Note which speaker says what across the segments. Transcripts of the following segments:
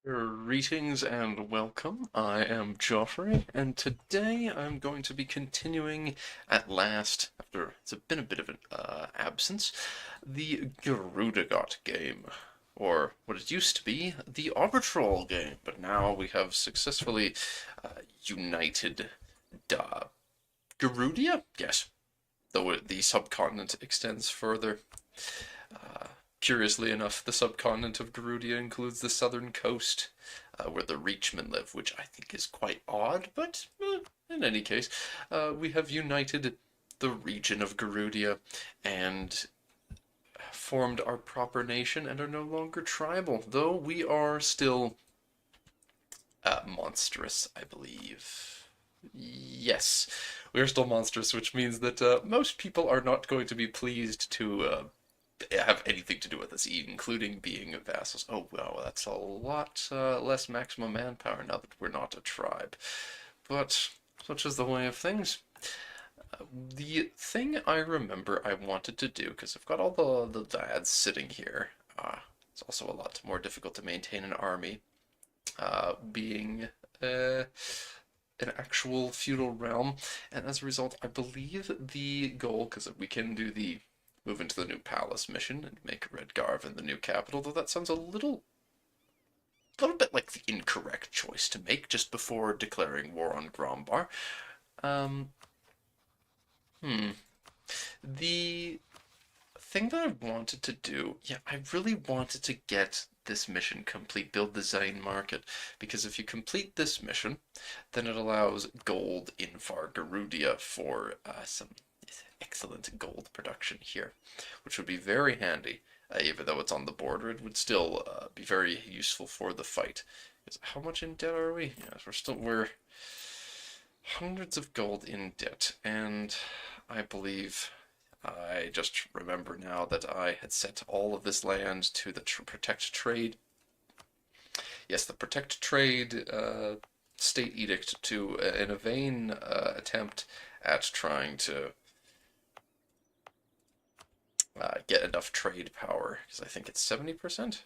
Speaker 1: Greetings and welcome. I am Joffrey, and today I'm going to be continuing at last, after it's been a bit of an absence, the Gerudaghot game, or what it used to be, the Obrtrol game. But now we have successfully united Gerudia? Yes, though the subcontinent extends further. Curiously enough, the subcontinent of Gerudia includes the southern coast, where the Reachmen live, which I think is quite odd, but in any case, we have united the region of Gerudia and formed our proper nation and are no longer tribal, though we are still monstrous, I believe. Yes, we are still monstrous, which means that most people are not going to be pleased to have anything to do with us, including being vassals. Oh, well, that's a lot less maximum manpower now that we're not a tribe. But such is the way of things. The thing I remember I wanted to do, because I've got all the lads sitting here, it's also a lot more difficult to maintain an army, being an actual feudal realm, and as a result, I believe the goal, because we can do the move into the new palace mission and make Redgarven the new capital, though that sounds a little bit like the incorrect choice to make just before declaring war on Grombar. Um, hmm. The thing that I wanted to do, yeah, I really wanted to get this mission complete, build the Zain market, because if you complete this mission, then it allows gold in Vargarudia for some excellent gold production here, which would be very handy. Even though it's on the border, it would still be very useful for the fight. How much in debt are we? Yes, we're hundreds of gold in debt, and I believe I just remember now that I had set all of this land to the protect trade. Yes, the protect trade state edict to in a vain attempt at trying to get enough trade power, because I think it's 70%.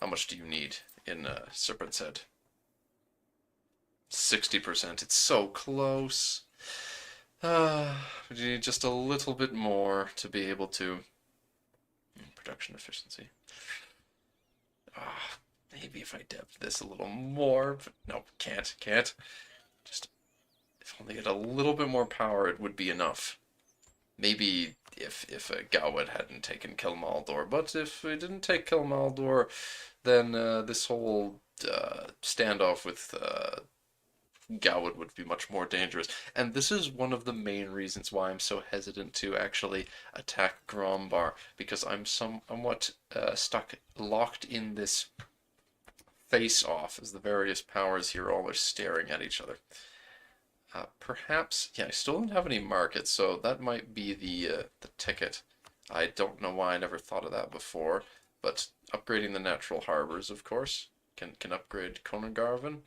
Speaker 1: How much do you need in Serpent's Head? 60%. It's so close. We need just a little bit more to be able to. Production efficiency. Maybe if I depth this a little more, but no, can't. Just, if only get a little bit more power, it would be enough. Maybe if Gawad hadn't taken Kilmaldor, but if we didn't take Kilmaldor, then this whole standoff with Gawad would be much more dangerous. And this is one of the main reasons why I'm so hesitant to actually attack Grombar, because I'm somewhat locked in this face-off as the various powers here all are staring at each other. Perhaps, yeah, I still don't have any markets, so that might be the ticket. I don't know why I never thought of that before, but upgrading the natural harbors, of course, can upgrade Konungarvan.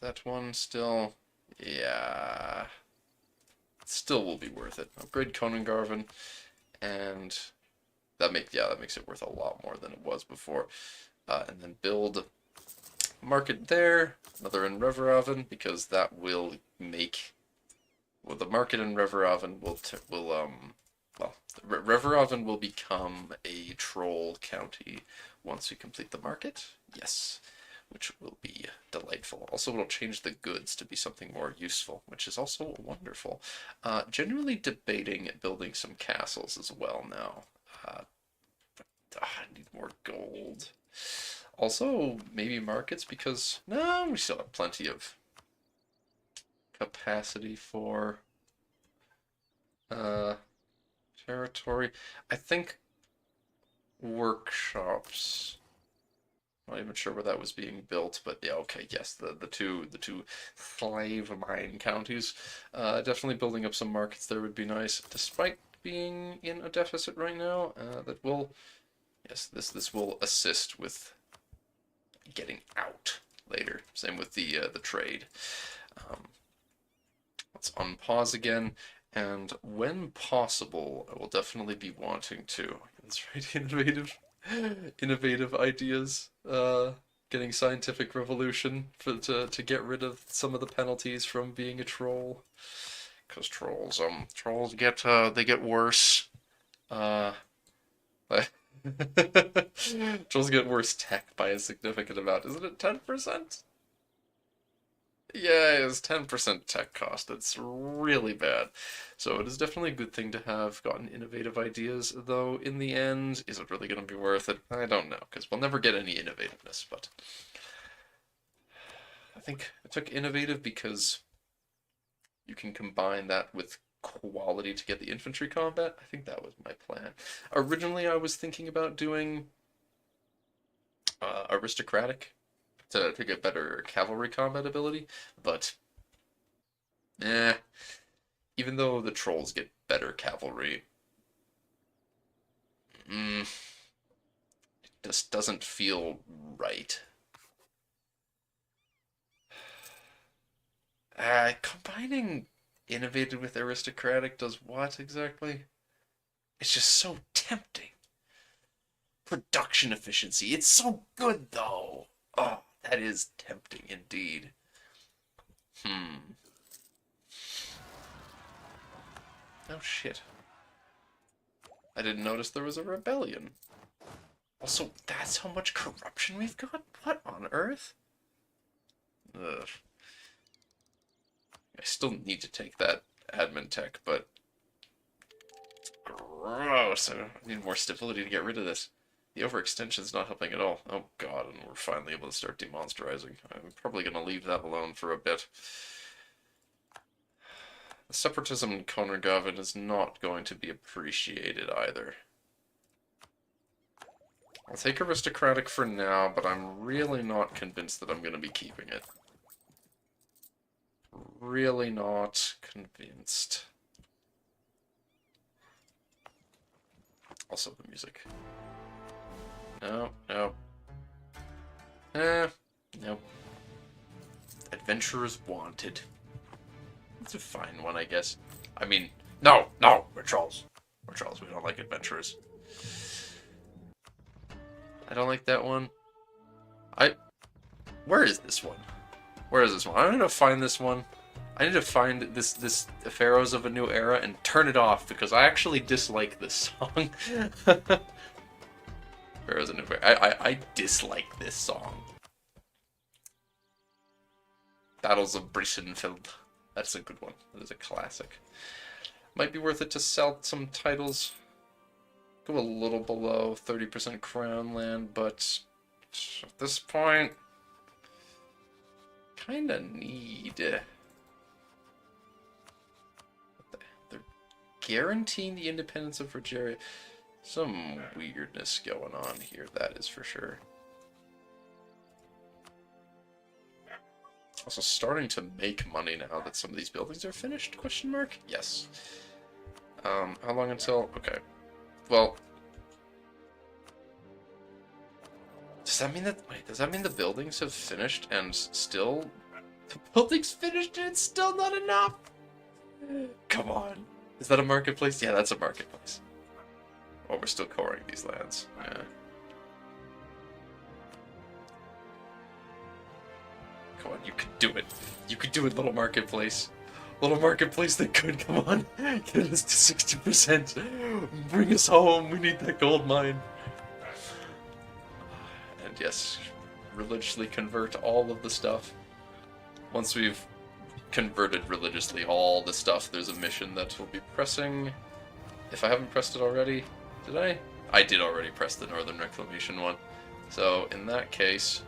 Speaker 1: That one still, yeah, still will be worth it. Upgrade Konungarvan, and that makes it worth a lot more than it was before. And then build market there, another in Reveraven, because that will make, well, the market in Reveraven Reveraven will become a troll county once we complete the market. Yes, which will be delightful. Also, it'll change the goods to be something more useful, which is also wonderful. Generally debating building some castles as well now. I need more gold. Also, maybe markets, because no, we still have plenty of capacity for uh, territory. I think workshops. Not even sure where that was being built, but yeah, okay, yes, the two slave mine counties. Definitely building up some markets there would be nice, despite being in a deficit right now. That will, yes, this will assist with getting out later. Same with the trade. Um, let's unpause again, and when possible, I will definitely be wanting to. That's right, innovative. innovative ideas. Getting scientific revolution to get rid of some of the penalties from being a troll. Because trolls get they get worse. Uh, trolls get worse tech by a significant amount. Isn't it 10%? Yeah, it's 10% tech cost. It's really bad. So it is definitely a good thing to have gotten innovative ideas, though in the end, is it really going to be worth it? I don't know, because we'll never get any innovativeness, but I think I took innovative because you can combine that with quality to get the infantry combat. I think that was my plan. Originally, I was thinking about doing aristocratic to get better cavalry combat ability, but eh, even though the trolls get better cavalry, it just doesn't feel right. Combining innovative with aristocratic does what exactly? It's just so tempting. Production efficiency. It's so good though. Oh, that is tempting indeed. Oh shit. I didn't notice there was a rebellion. Also, that's how much corruption we've got? What on earth? Ugh. I still need to take that admin tech, but gross. I need more stability to get rid of this. The overextension is not helping at all. Oh god, and we're finally able to start demonsterizing. I'm probably going to leave that alone for a bit. The separatism in Konrgaven is not going to be appreciated either. I'll take aristocratic for now, but I'm really not convinced that I'm going to be keeping it. Really not convinced. Also the music. No, no. Nope. Adventurers wanted. It's a fine one, I guess. I mean, no, we're trolls. We're trolls, we don't like adventurers. I don't like that one. Where is this one? Where is this one? I need to find this one. I need to find this Pharaohs of a New Era and turn it off because I actually dislike this song. Pharaohs of a New Era. I dislike this song. Battles of Brisenfeld. That's a good one. That is a classic. Might be worth it to sell some titles. Go a little below 30% crown land, but at this point, kinda need. They're guaranteeing the independence of Rogeria. Some weirdness going on here, that is for sure. Also starting to make money now that some of these buildings are finished, question mark? Yes. How long until? Okay. Well, does that mean that, wait, does that mean the buildings have finished and still, the buildings finished and it's still not enough? Come on. Is that a marketplace? Yeah, that's a marketplace. Oh, we're still coring these lands. Yeah. Come on, you could do it. You could do it, little marketplace. Little marketplace that could, come on. Get us to 60%. Bring us home. We need that gold mine. And yes, religiously convert all of the stuff. Once we've converted religiously all the stuff, there's a mission that we'll be pressing. If I haven't pressed it already, did I? I did already press the Northern Reclamation one. So in that case,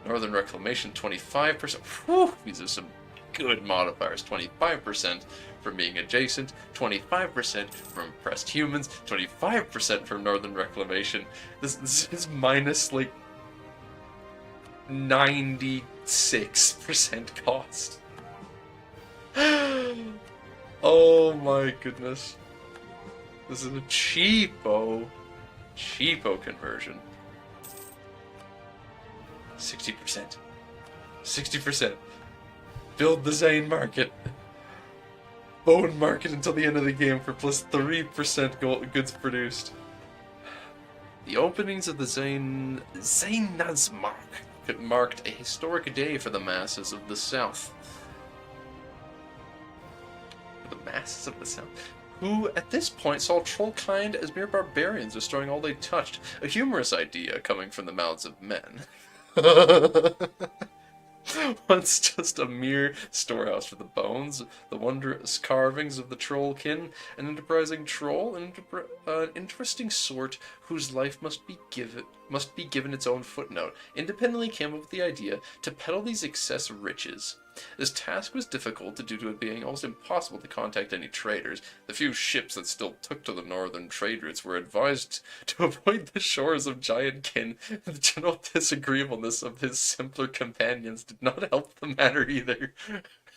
Speaker 1: Northern Reclamation 25%. Whew, these are some good modifiers. 25% from being adjacent, 25% from pressed humans, 25% from Northern Reclamation. This is minus like 96% cost. Oh my goodness. This is a cheapo conversion. 60%. 60%. Build the Zane market. Bone market until the end of the game for plus 3% goods produced. The openings of the Zainazmark marked a historic day for the masses of the South. The masses of the South, who at this point saw trollkind as mere barbarians destroying all they touched. A humorous idea coming from the mouths of men. Once just a mere storehouse for the bones, the wondrous carvings of the trollkin, an enterprising troll, an interesting sort whose life must be given its own footnote, independently came up with the idea to peddle these excess riches. This task was difficult due to it being almost impossible to contact any traders. The few ships that still took to the northern trade routes were advised to avoid the shores of Giantkin. The general disagreeableness of his simpler companions did not help the matter either.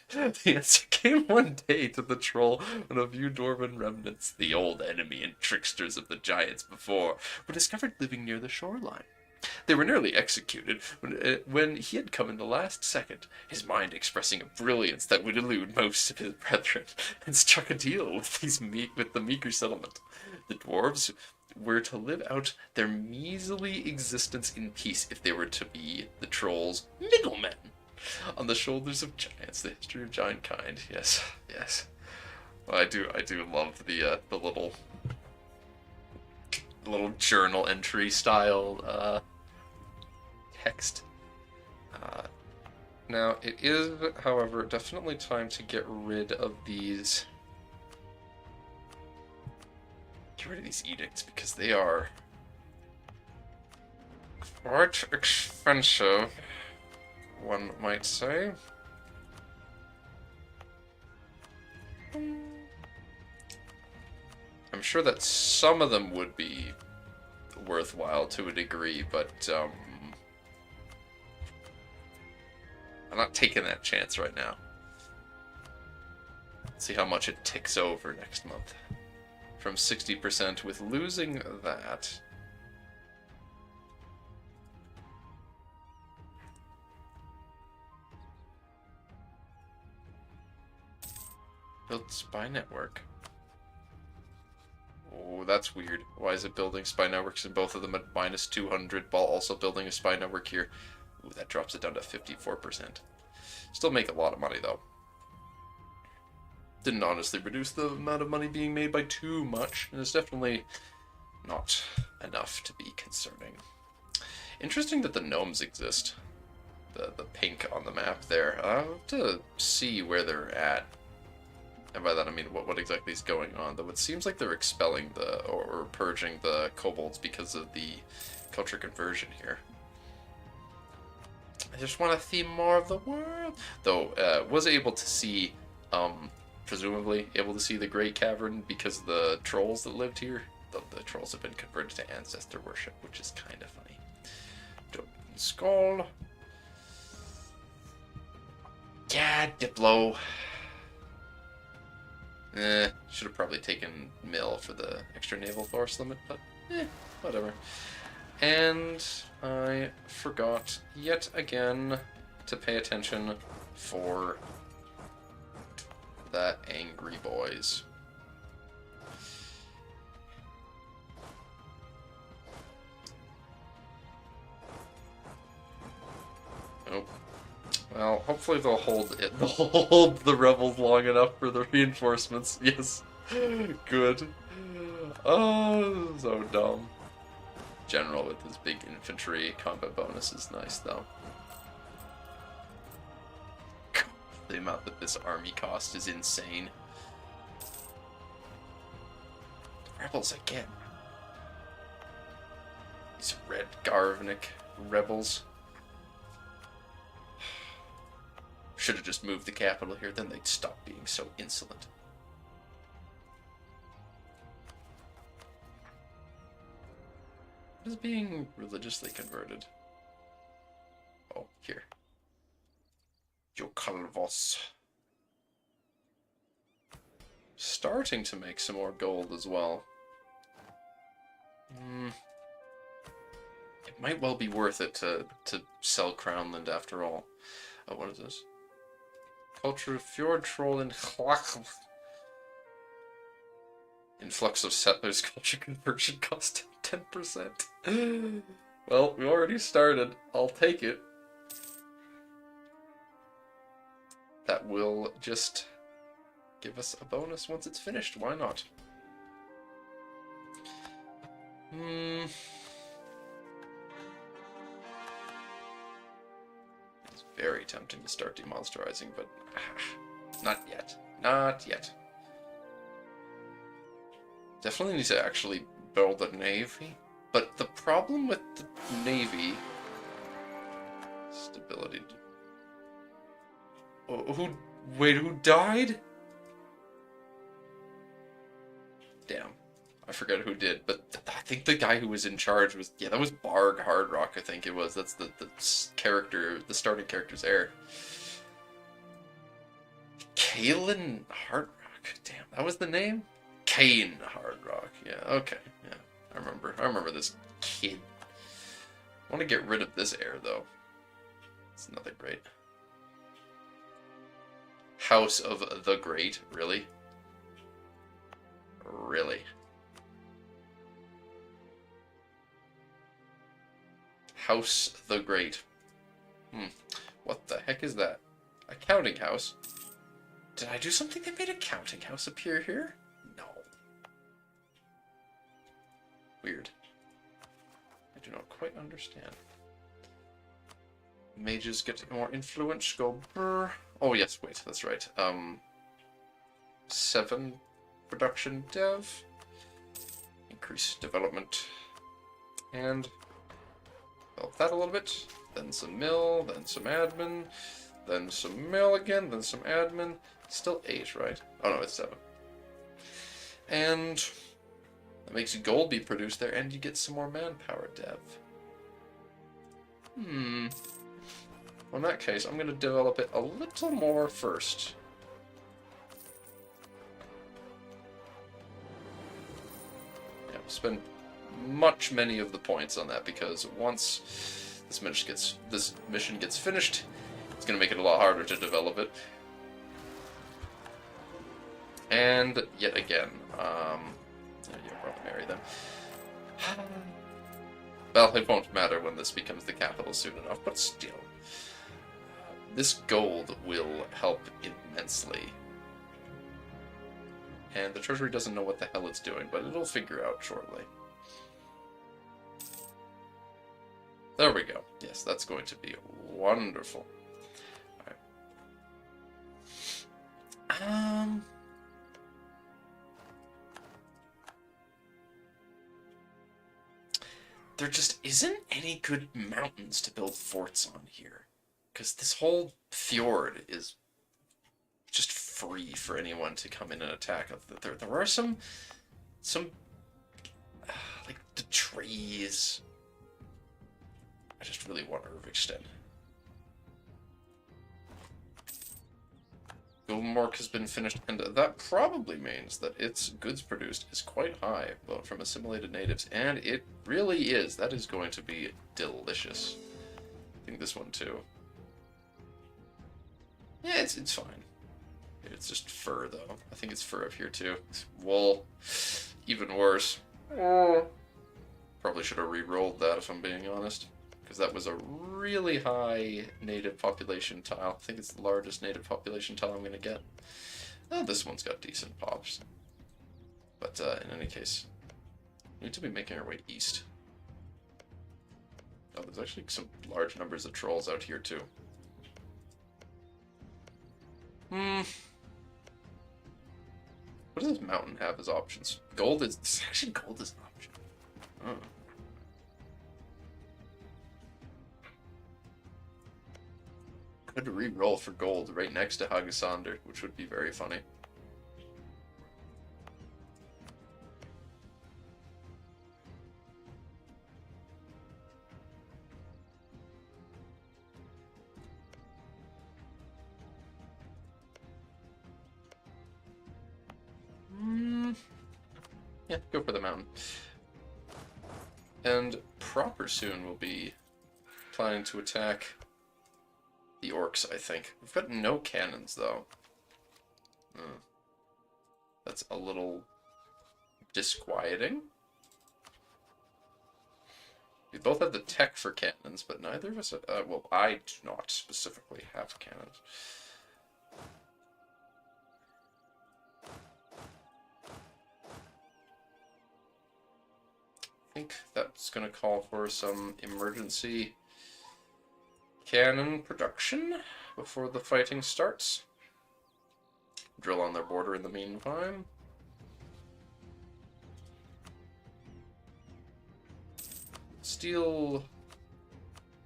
Speaker 1: The answer came one day to the troll when a few dwarven remnants, the old enemy and tricksters of the giants before, were discovered living near the shoreline. They were nearly executed when he had come in the last second, his mind expressing a brilliance that would elude most of his brethren, and struck a deal with the meager settlement. The dwarves were to live out their measly existence in peace if they were to be the trolls' middlemen. On the shoulders of giants, the history of giant kind. Yes, yes. Well, I do love the little journal entry style text. Now, it is, however, definitely time to get rid of these. Get rid of these edicts because they are quite expensive, one might say. I'm sure that some of them would be worthwhile to a degree, but I'm not taking that chance right now. Let's see how much it ticks over next month. From 60% with losing that. Build spy network. Oh, that's weird. Why is it building spy networks and both of them at minus 200 while also building a spy network here? Ooh, that drops it down to 54%. Still make a lot of money, though. Didn't honestly reduce the amount of money being made by too much, and it's definitely not enough to be concerning. Interesting that the gnomes exist. The pink on the map there. I'll have to see where they're at. And by that I mean what exactly is going on. Though it seems like they're expelling or purging the kobolds because of the culture conversion here. I just want to see more of the world. Though, was able to see, presumably able to see the Great Cavern because of the trolls that lived here. Though the trolls have been converted to ancestor worship, which is kind of funny. Skull. Yeah, Diplo. Should have probably taken Mill for the extra naval force limit, but whatever. And I forgot yet again to pay attention for that angry boys. Oh. Well, hopefully they'll hold it. They'll hold the rebels long enough for the reinforcements. Yes. Good. Oh, so dumb. General with his big infantry combat bonus is nice, though. The amount that this army cost is insane. The rebels again. These red Garvnik rebels. Should have just moved the capital here, then they'd stop being so insolent. What is being religiously converted? Oh, here. Jokalvos. Starting to make some more gold as well. It might well be worth it to sell Crownland after all. Oh, what is this? Culture of Fjord Troll in Influx of settlers culture conversion cost 10%. Well, we already started. I'll take it. That will just give us a bonus once it's finished. Why not? It's very tempting to start demonsterizing, but not yet. Not yet. Definitely need to actually build a navy. But the problem with the navy... Stability... Oh, wait, who died? Damn. I forget who did, but I think the guy who was in charge was... Yeah, that was Barg Hardrock, I think it was. That's the character, the starting character's heir. Kalen Hardrock. Damn, that was the name? Kane Hardrock. Yeah, okay. Yeah, I remember this kid. I want to get rid of this heir, though. It's nothing great. House of the Great, really? Really? House the Great. What the heck is that? A counting house? Did I do something that made a counting house appear here? No. Weird. I do not quite understand. Mages get more influence, go brr. Oh yes, wait, that's right. 7 production dev. Increase development. And develop that a little bit. Then some mill, then some admin, then some mill again, then some admin. Still 8, right? Oh no, it's 7. And that makes gold be produced there, and you get some more manpower dev. Well, in that case, I'm going to develop it a little more first. Yeah, spend many of the points on that, because once this mission gets finished, it's going to make it a lot harder to develop it. And yet again, yeah, probably marry them. Well, it won't matter when this becomes the capital soon enough, but still. This gold will help immensely. And the Treasury doesn't know what the hell it's doing, but it'll figure out shortly. There we go. Yes, that's going to be wonderful. Alright. There just isn't any good mountains to build forts on here. Because this whole fjord is just free for anyone to come in and attack. There are some like the trees. I just really want Urvikstead. Gulmark has been finished, and that probably means that its goods produced is quite high, but from assimilated natives, and it really is. That is going to be delicious. I think this one too. Yeah, it's fine. It's just fur, though. I think it's fur up here, too. It's wool. Even worse. Probably should have re-rolled that, if I'm being honest. Because that was a really high native population tile. I think it's the largest native population tile I'm going to get. Oh, this one's got decent pops. But in any case, we need to be making our way east. Oh, there's actually some large numbers of trolls out here, too. What does this mountain have as options? Gold is... Actually, gold is an option. Oh. Could re-roll for gold right next to Hagasander, which would be very funny. Yeah, go for the mountain. And proper soon will be planning to attack the orcs, I think. We've got no cannons, though. That's a little disquieting. We both have the tech for cannons, but neither of us... well, I do not specifically have cannons. I think that's going to call for some emergency cannon production before the fighting starts. Drill on their border in the meantime. Steal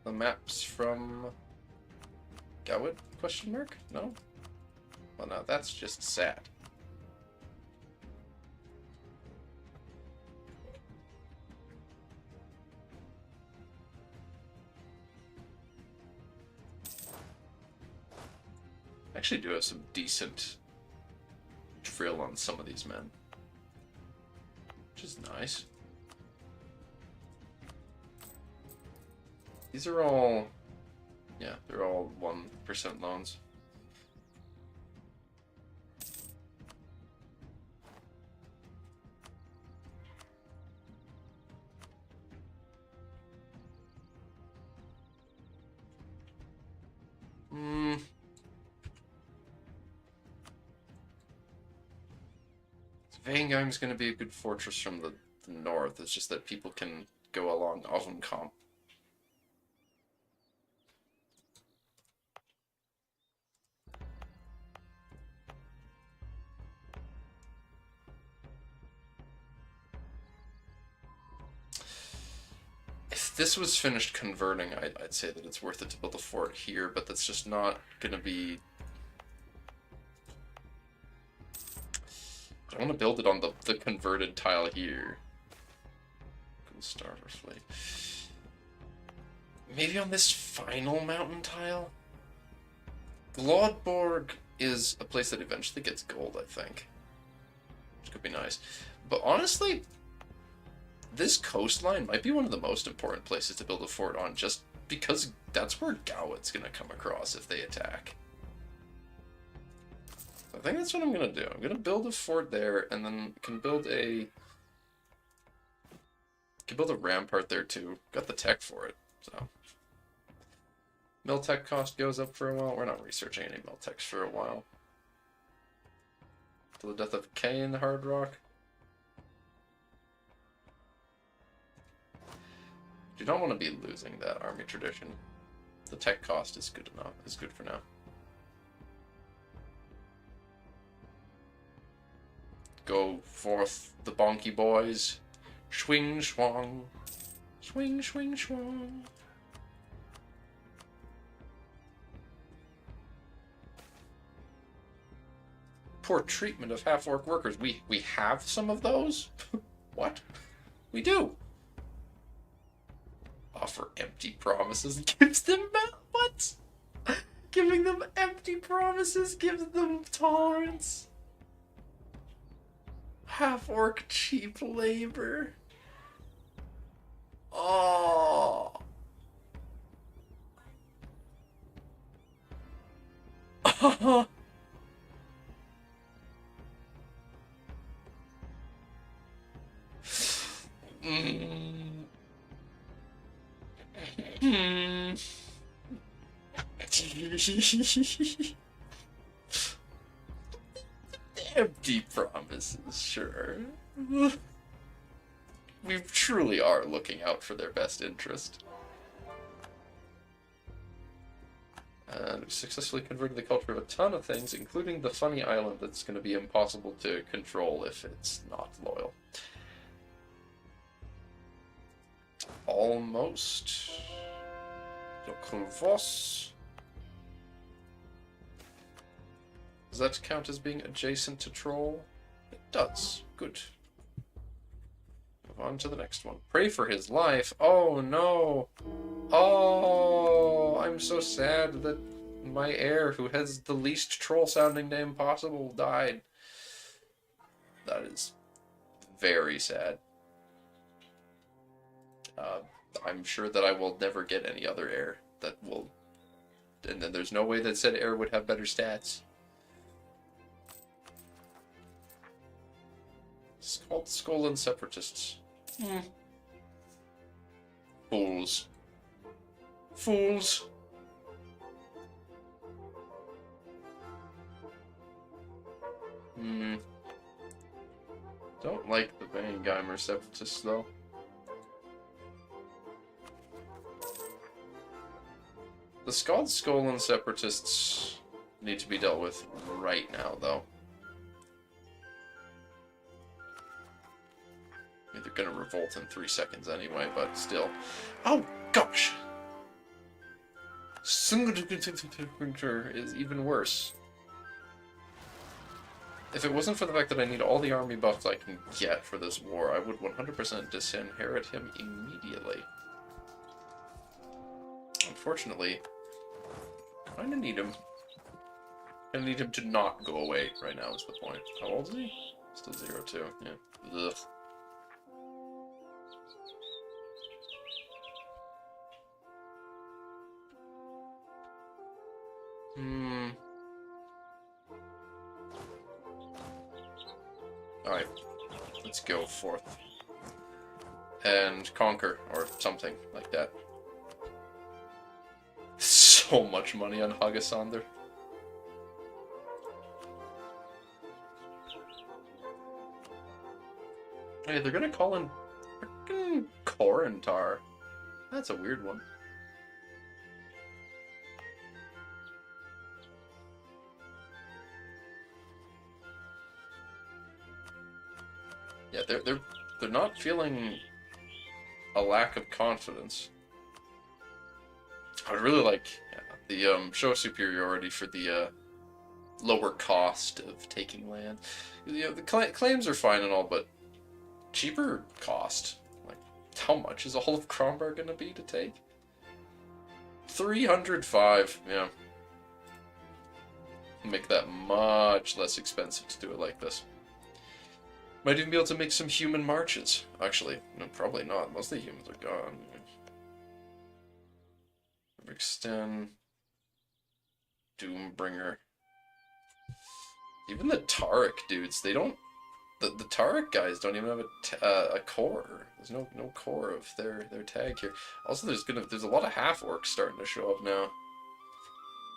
Speaker 1: the maps from Gowit? Question mark? No? Well, now that's just sad. I actually do have some decent drill on some of these men, which is nice. These are all, yeah, they're all 1% loans. Vangheim's going to be a good fortress from the north. It's just that people can go along Ovenkamp. If this was finished converting, I'd say that it's worth it to build a fort here, but that's just not going to be... I want to build it on the converted tile here. Cool starter fleet. Maybe on this final mountain tile? Glodborg is a place that eventually gets gold, I think. Which could be nice. But honestly, this coastline might be one of the most important places to build a fort on, just because that's where Gowit's going to come across if they attack. I think that's what I'm going to do. I'm going to build a fort there, and then can build a rampart there too. Got the tech for it, so. Mill tech cost goes up for a while. We're not researching any mill techs for a while. To the death of K in the Hard Rock. Do not want to be losing that army tradition. The tech cost is good enough. Is good for now. Go forth, the bonky boys. Swing, swang. Swing, swing, swang. Poor treatment of half-orc workers. We have some of those? What? We do. Offer empty promises gives them... What? Giving them empty promises gives them tolerance. Half-orc cheap labor. Oh. Empty promises, sure. We truly are looking out for their best interest. And we successfully converted the culture of a ton of things, including the funny island that's going to be impossible to control if it's not loyal. Almost. Does that count as being adjacent to Troll? It does. Good. Move on to the next one. Pray for his life. Oh no. Oh, I'm so sad that my heir, who has the least troll-sounding name possible, died. That is very sad. I'm sure that I will never get any other heir that will... And then there's no way that said heir would have better stats. It's called Skolan Separatists. Fools. Fools. Don't like the Vangeimer Separatists, though. The Skolan Separatists need to be dealt with right now, though. They're gonna revolt in 3 seconds anyway, but still. Oh, gosh! Single is even worse. If it wasn't for the fact that I need all the army buffs I can get for this war, I would 100% disinherit him immediately. Unfortunately, I kinda need him. I need him to not go away right now is the point. How old is he? Still 0-2, yeah. Ugh. Alright, let's go forth. And conquer, or something like that. So much money on Hagasander. Hey, they're gonna call in frickin' Korentar. That's a weird one. Yeah, they're not feeling a lack of confidence. I would really like the show superiority for the lower cost of taking land. You know, the claims are fine and all, but cheaper cost. Like, how much is all of Kromberg gonna be to take? 305. Yeah. Make that much less expensive to do it like this. Might even be able to make some human marches. Actually, no, probably not. Most of the humans are gone. Extend. Doombringer. Even the Taric dudes, they don't. The Taric guys don't even have a core. There's no core of their tag here. Also, there's a lot of half orcs starting to show up now.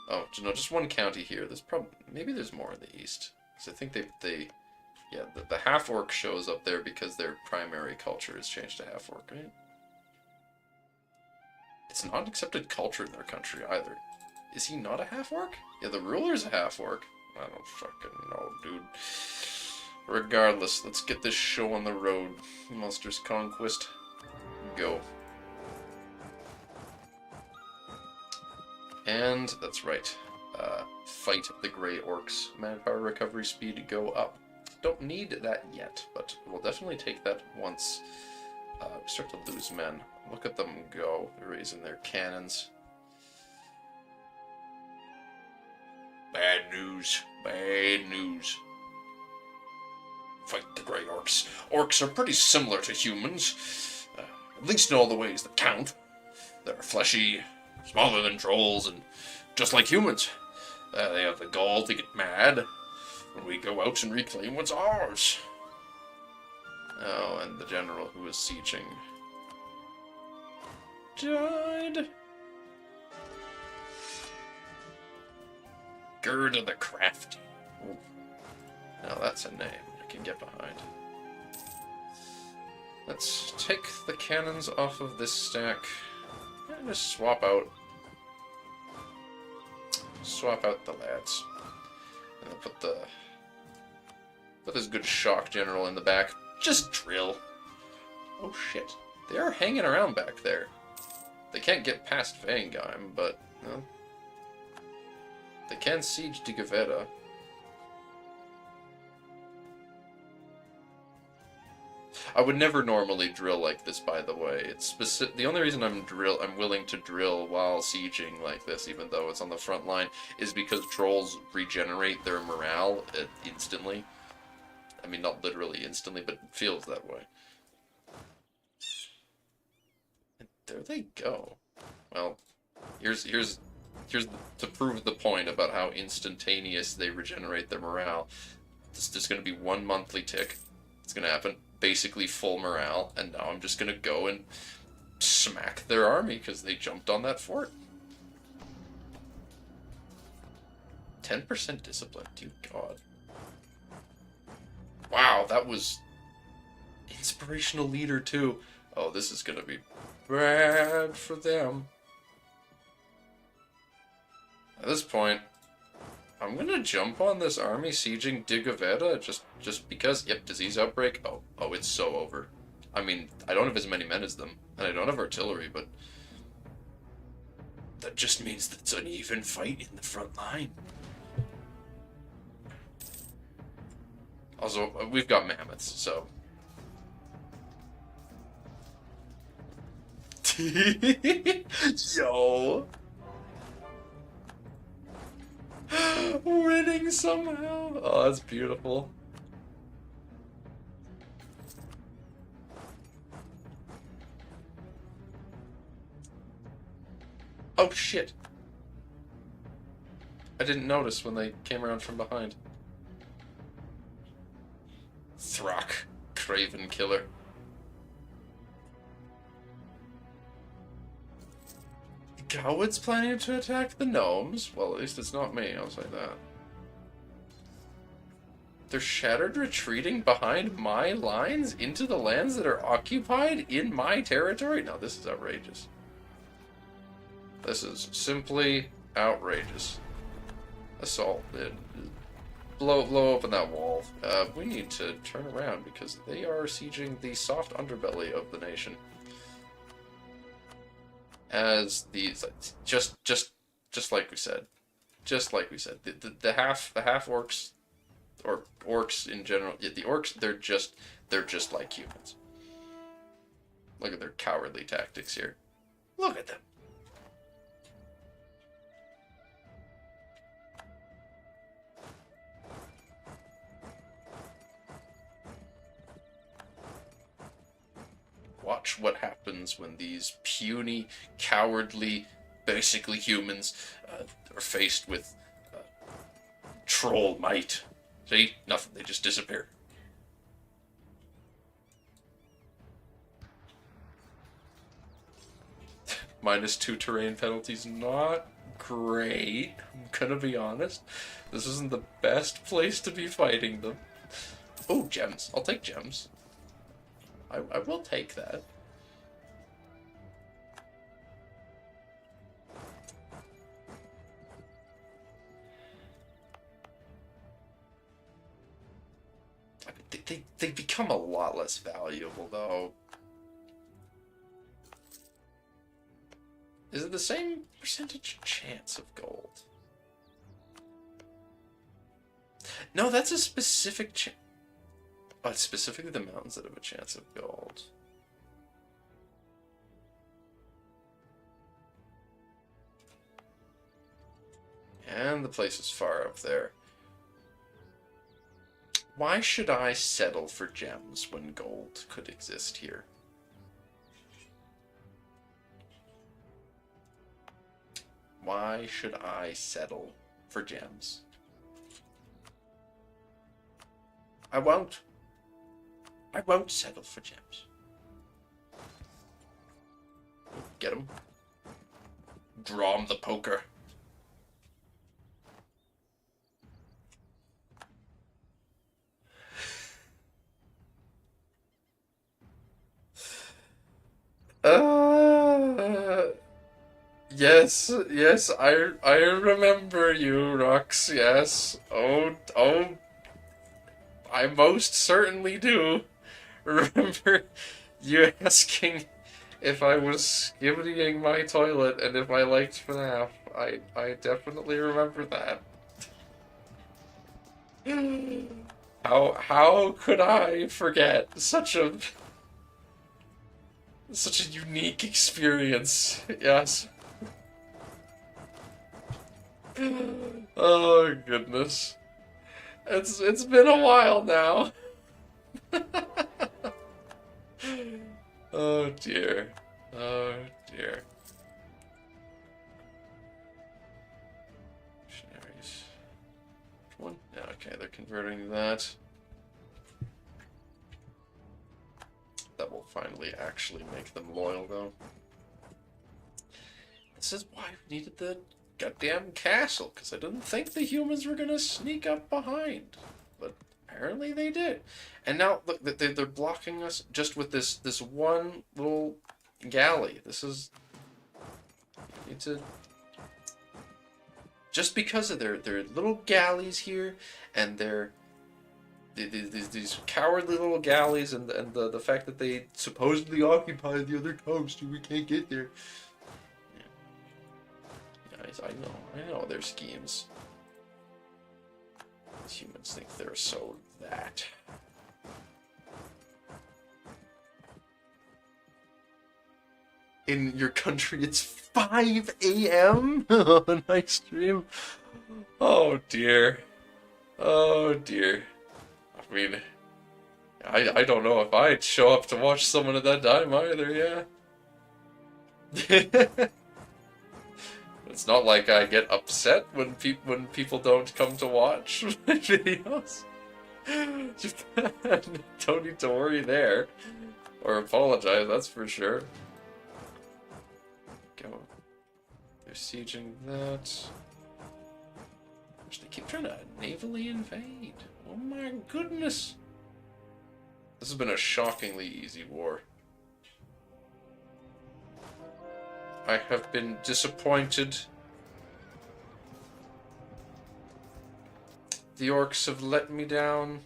Speaker 1: Oh, no, just one county here. Maybe there's more in the east. Because I think yeah, the half orc shows up there because their primary culture has changed to half orc, right? It's not accepted culture in their country either. Is he not a half orc? Yeah, the ruler's a half orc. I don't fucking know, dude. Regardless, let's get this show on the road. Monsters Conquest. Go. And that's right. Fight the Grey Orcs. Manpower recovery speed go up. Don't need that yet, but we'll definitely take that once we start to lose men. Look at them go. They're raising their cannons. Bad news. Bad news. Fight the Grey Orcs. Orcs are pretty similar to humans, at least in all the ways that count. They're fleshy, smaller than trolls, and just like humans. They have the gall to get mad when we go out and reclaim what's ours. Oh, and the general who was sieging died. Gerda the Crafty. Ooh. Now that's a name I can get behind. Let's take the cannons off of this stack and just swap out the lads. And then put this good shock general in the back. Just drill. Oh shit. They are hanging around back there. They can't get past Vangheim, but no. They can siege to Gaveta. I would never normally drill like this, by the way. It's specific. The only reason I'm willing to drill while sieging like this, even though it's on the front line, is because trolls regenerate their morale instantly. I mean, not literally instantly, but it feels that way. And there they go. Well, here's to prove the point about how instantaneous they regenerate their morale. There's going to be one monthly tick. It's gonna happen. Basically full morale, and now I'm just gonna go and smack their army because they jumped on that fort. 10% discipline, dear God. Wow, that was inspirational leader too. Oh, this is gonna be bad for them. At this point, I'm gonna jump on this army sieging Digoveta just because. Yep, disease outbreak. Oh, it's so over. I mean, I don't have as many men as them, and I don't have artillery, but that just means that it's an even fight in the front line. Also, we've got mammoths, so. Yo! Winning somehow! Oh, that's beautiful. Oh, shit! I didn't notice when they came around from behind. Throck. Craven killer. Gowit's planning to attack the gnomes? Well, at least it's not me, I'll say that. They're shattered retreating behind my lines into the lands that are occupied in my territory? No, this is outrageous. This is simply outrageous. Assault. Blow open that wall. We need to turn around because they are sieging the soft underbelly of the nation. As these, just like we said, the half orcs, or orcs in general, yeah, the orcs, they're just like humans. Look at their cowardly tactics here. Look at them. Watch what happens when these puny, cowardly, basically humans are faced with troll might. See? Nothing. They just disappear. -2 terrain penalties. Not great. I'm gonna be honest. This isn't the best place to be fighting them. Oh, gems. I'll take gems. I will take that. I mean, they become a lot less valuable, though. Is it the same percentage chance of gold? No, that's a specific chance. Oh, it's specifically the mountains that have a chance of gold. And the place is far up there. Why should I settle for gems when gold could exist here? Why should I settle for gems? I won't. I won't settle for gems. Get him. Draw him the poker. Yes, I remember you, Rox, yes. Oh, I most certainly do remember you asking if I was skimming my toilet and if I liked FNAF. I definitely remember that. How could I forget such a unique experience? Yes. Oh goodness. It's been a while now. Oh dear. Oh dear. Missionaries. One? Yeah, okay, they're converting that. finally actually make them loyal, though. This is why we needed the goddamn castle, because I didn't think the humans were gonna sneak up behind. But apparently they did. And now, look, they're blocking us just with this one little galley. This is... It's a... Just because of their little galleys here, and these cowardly little galleys, and the fact that they supposedly occupy the other coast and we can't get there. Guys, I know their schemes. These humans think they're so that. In your country, it's 5 a.m. Nice stream. Oh dear. Oh dear. I mean, I don't know if I'd show up to watch someone at that time either, yeah. It's not like I get upset when people don't come to watch my videos. Don't need to worry there. Or apologize, that's for sure. Go. They're sieging that. They keep trying to navally invade. Oh my goodness. This has been a shockingly easy war. I have been disappointed. The orcs have let me down.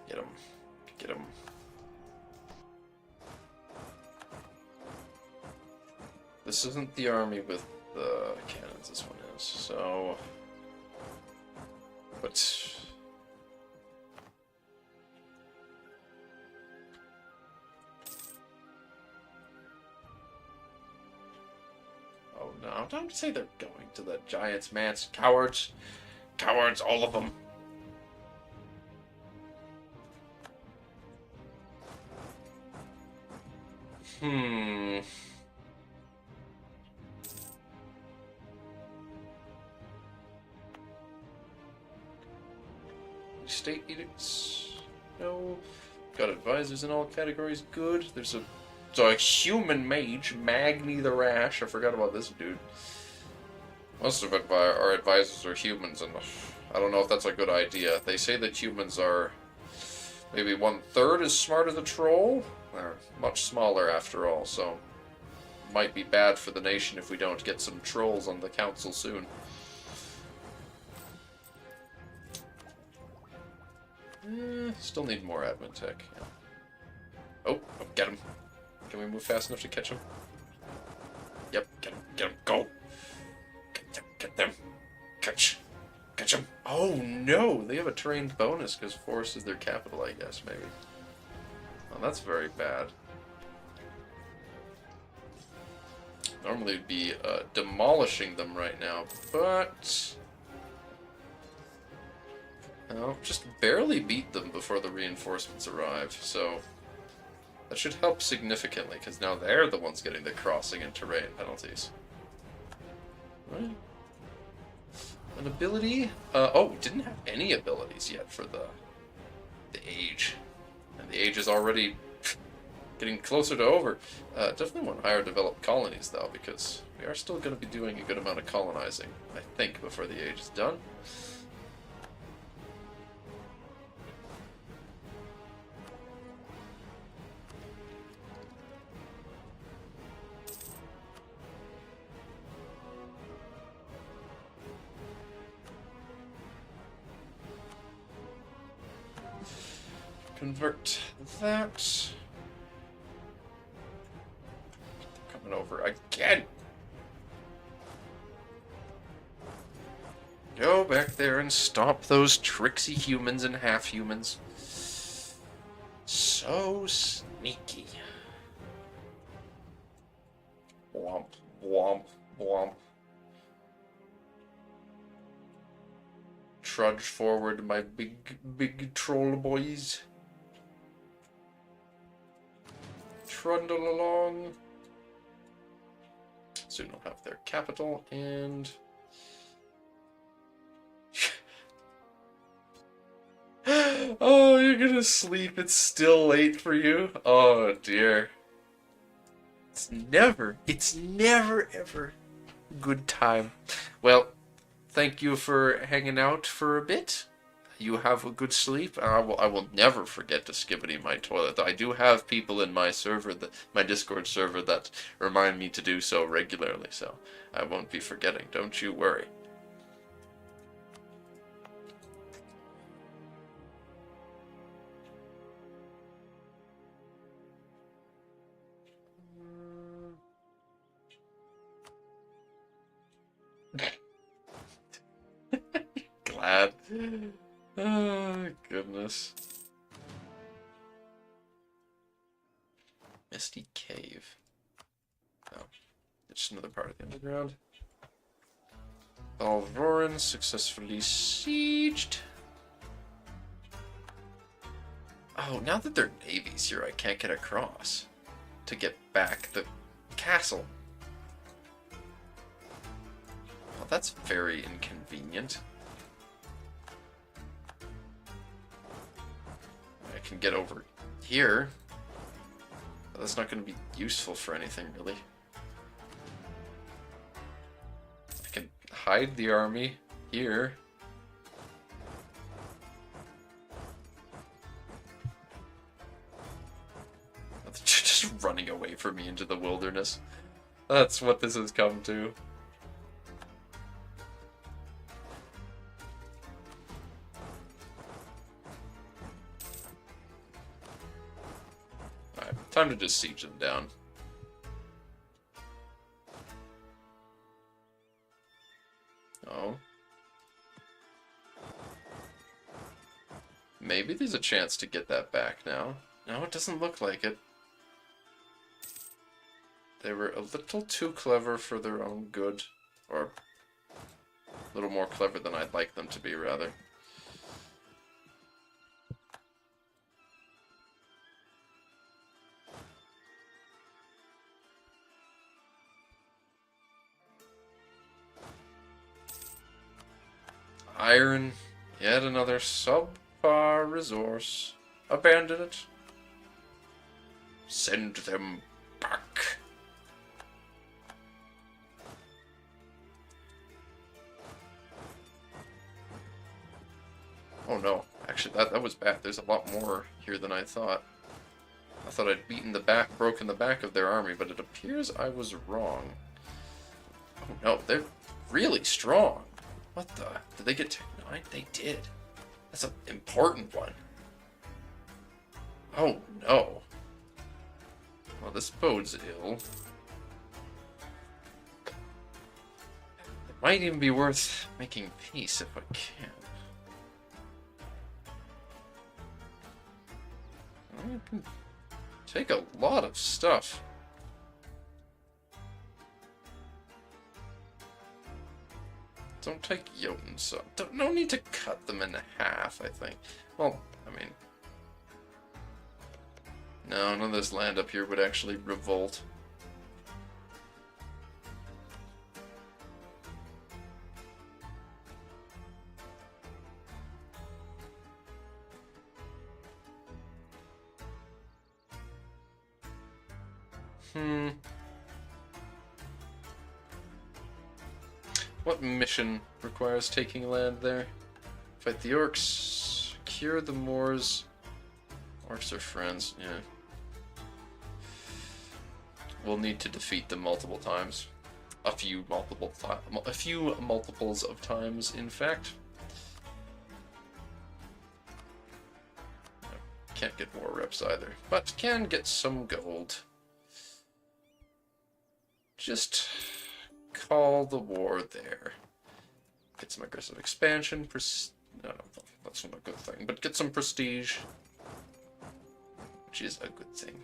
Speaker 1: Get him. Get him. This isn't the army with the cannons, this one is, so... But... Oh no, don't say they're going to the Giants' Manse. Cowards. Cowards, all of them. State edicts. No. Got advisors in all categories. Good. There's a human mage, Magni the Rash. I forgot about this dude. Most of our advisors are humans, and I don't know if that's a good idea. They say that humans are maybe 1/3 as smart as a troll. They're much smaller after all, so might be bad for the nation if we don't get some trolls on the council soon. Still need more admin tech. Yeah. Oh, get him. Can we move fast enough to catch him? Yep, get him, go! Get them. Catch him. Oh no, they have a trained bonus because force is their capital, I guess, maybe. Oh, that's very bad. Normally it'd be demolishing them right now, but... No, just barely beat them before the reinforcements arrive, so that should help significantly, because now they're the ones getting the crossing and terrain penalties. Right. An ability? Oh, didn't have any abilities yet for the age. And the age is already getting closer to over. Definitely want higher developed colonies, though, because we are still going to be doing a good amount of colonizing, I think, before the age is done. Convert that. They're coming over again. Go back there and stop those tricksy humans and half-humans. So sneaky. Womp, womp, womp. Trudge forward, my big troll boys. Trundle along. Soon we'll have their capital, and Oh, you're gonna sleep. It's still late for you. Oh dear. It's never ever good time. Well, thank you for hanging out for a bit. You have a good sleep. I will never forget to skibbity my toilet. I do have people in my server, my Discord server, that remind me to do so regularly, so I won't be forgetting. Don't you worry. Glad. Oh, goodness. Misty Cave. Oh, it's just another part of the underground. Alvoran successfully sieged. Oh, now that their navy's here, I can't get across to get back the castle. Well, that's very inconvenient. I can get over here, but that's not going to be useful for anything, really. I can hide the army here. Just running away from me into the wilderness. That's what this has come to. Alright, time to just siege them down. Oh. Maybe there's a chance to get that back now. No, it doesn't look like it. They were a little too clever for their own good. Or a little more clever than I'd like them to be, rather. Iron, yet another subpar resource. Abandon it. Send them back. Oh no, actually that was bad. There's a lot more here than I thought. I thought I'd broken the back of their army, but it appears I was wrong. Oh no, they're really strong. What the? Did they get Tech-9? They did. That's an important one. Oh no. Well, this bodes ill. It might even be worth making peace if I can. I can take a lot of stuff. Don't take Jotun's. No need to cut them in half, I think. Well, I mean... No, none of this land up here would actually revolt. What mission requires taking land there? Fight the orcs, cure the Moors. Orcs are friends, yeah. We'll need to defeat them multiple times. A few multiples of times, in fact. Can't get more reps either, but can get some gold. Just call the war there. Get some aggressive expansion. No, that's not a good thing. But get some prestige, which is a good thing.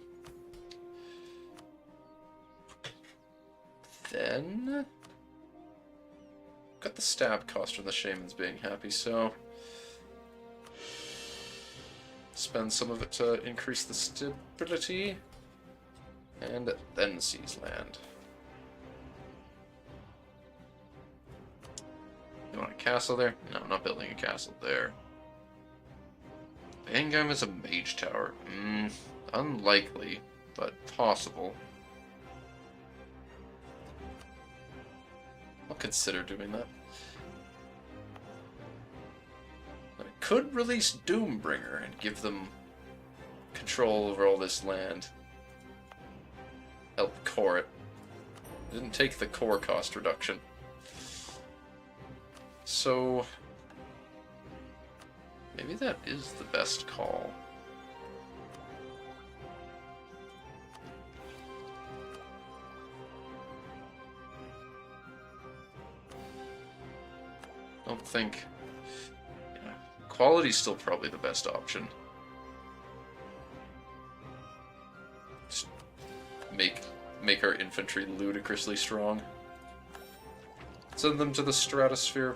Speaker 1: Then got the stab cost from the shamans being happy, so spend some of it to increase the stability, and then seize land. You want a castle there? No, I'm not building a castle there. Vangam is a mage tower. Unlikely, but possible. I'll consider doing that. I could release Doombringer and give them control over all this land. Help core it. Didn't take the core cost reduction. So maybe that is the best call. Don't think. Yeah, quality's still probably the best option. Just make our infantry ludicrously strong. Send them to the stratosphere.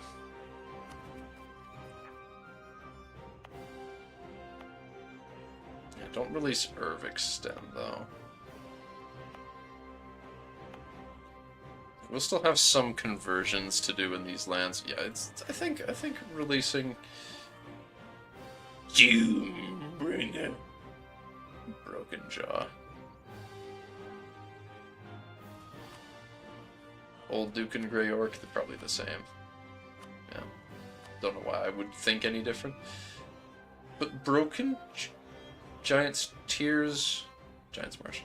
Speaker 1: Yeah, don't release Extend though. We'll still have some conversions to do in these lands. Yeah, I think releasing Doombringer, Broken Jaw, Old Duke and Grey Orc, they're probably the same. Yeah, don't know why I would think any different. But Broken Giant's Tears, Giant's Marsh.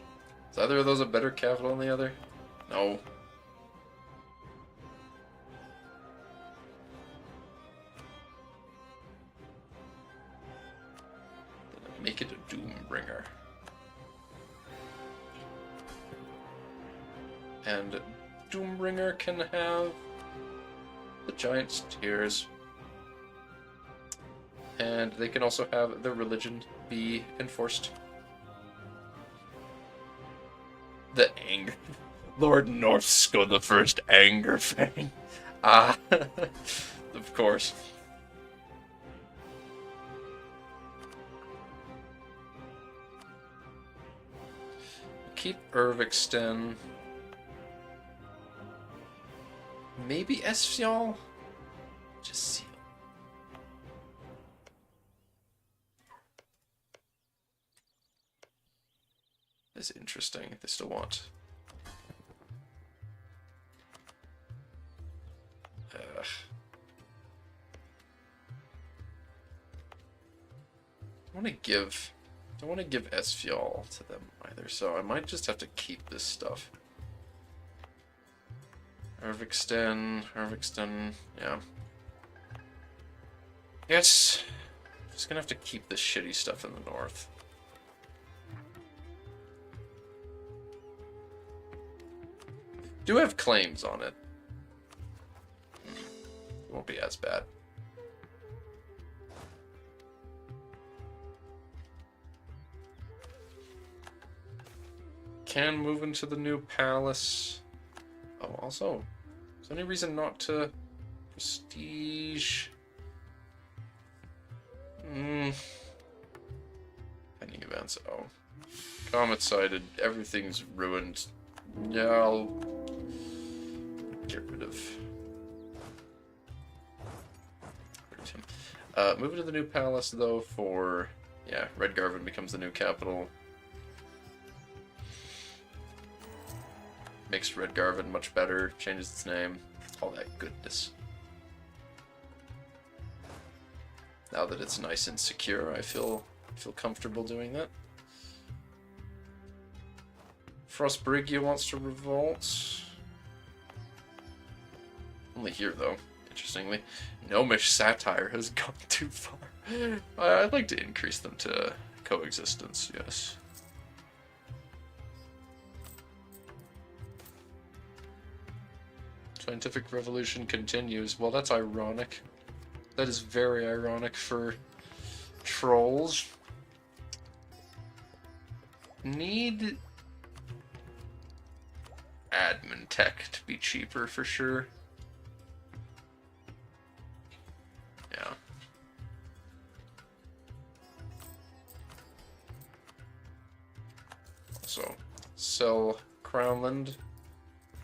Speaker 1: Is either of those a better capital than the other? No. Make it a Doombringer. And Doombringer can have the Giant's Tears. And they can also have their religion be enforced. The anger. Lord Northsco the First Anger Fang. Ah, of course. Keep Extend. Maybe Esfjall? Just seal. That's interesting. They still want. I don't want to give Esfjall to them either, so I might just have to keep this stuff. Extend, yeah. Yes, just gonna have to keep this shitty stuff in the north. Do have claims on it. It won't be as bad. Can move into the new palace. Oh, also, is there any reason not to prestige? Pending events. Oh, comet sighted. Everything's ruined. Yeah, I'll get rid of him. Moving to the new palace though. For Redgarven becomes the new capital. Makes Redgarven much better, changes its name, all that goodness. Now that it's nice and secure, I feel comfortable doing that. Frostbriggia wants to revolt. Only here, though, interestingly. Gnomish Satire has gone too far. I'd like to increase them to coexistence, yes. Scientific revolution continues. Well, that's ironic. That is very ironic for trolls. Need admin tech to be cheaper for sure. Yeah. Also, sell Crownland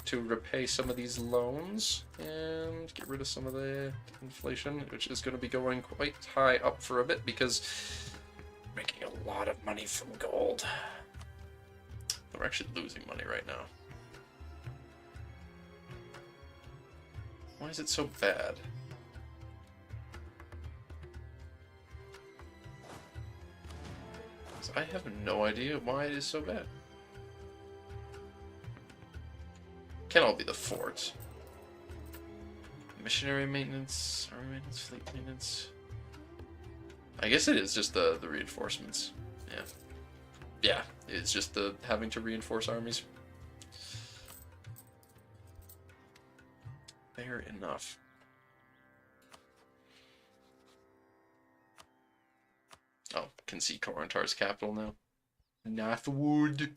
Speaker 1: to repay some of these loans and get rid of some of the inflation, which is going to be going quite high up for a bit because Making a lot of money from gold. We're actually losing money right now. Why is it so bad? I have no idea why it is so bad. Can't all be the fort. Missionary maintenance, army maintenance, fleet maintenance. I guess it is just the reinforcements. Yeah. Yeah, it's just the having to reinforce armies. Fair enough. Oh, can see Corintar's capital now. Nathwood.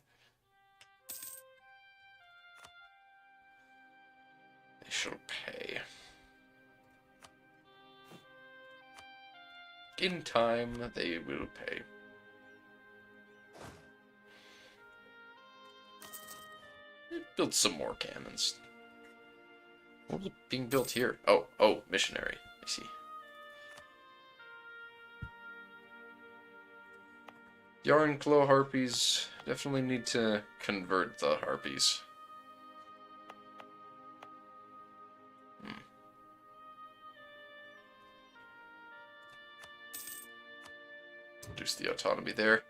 Speaker 1: They shall pay. In time, they will pay. Build some more cannons. What was being built here? Oh, missionary. I see. Yarnclaw harpies. Definitely need to convert the harpies. Reduce the autonomy there.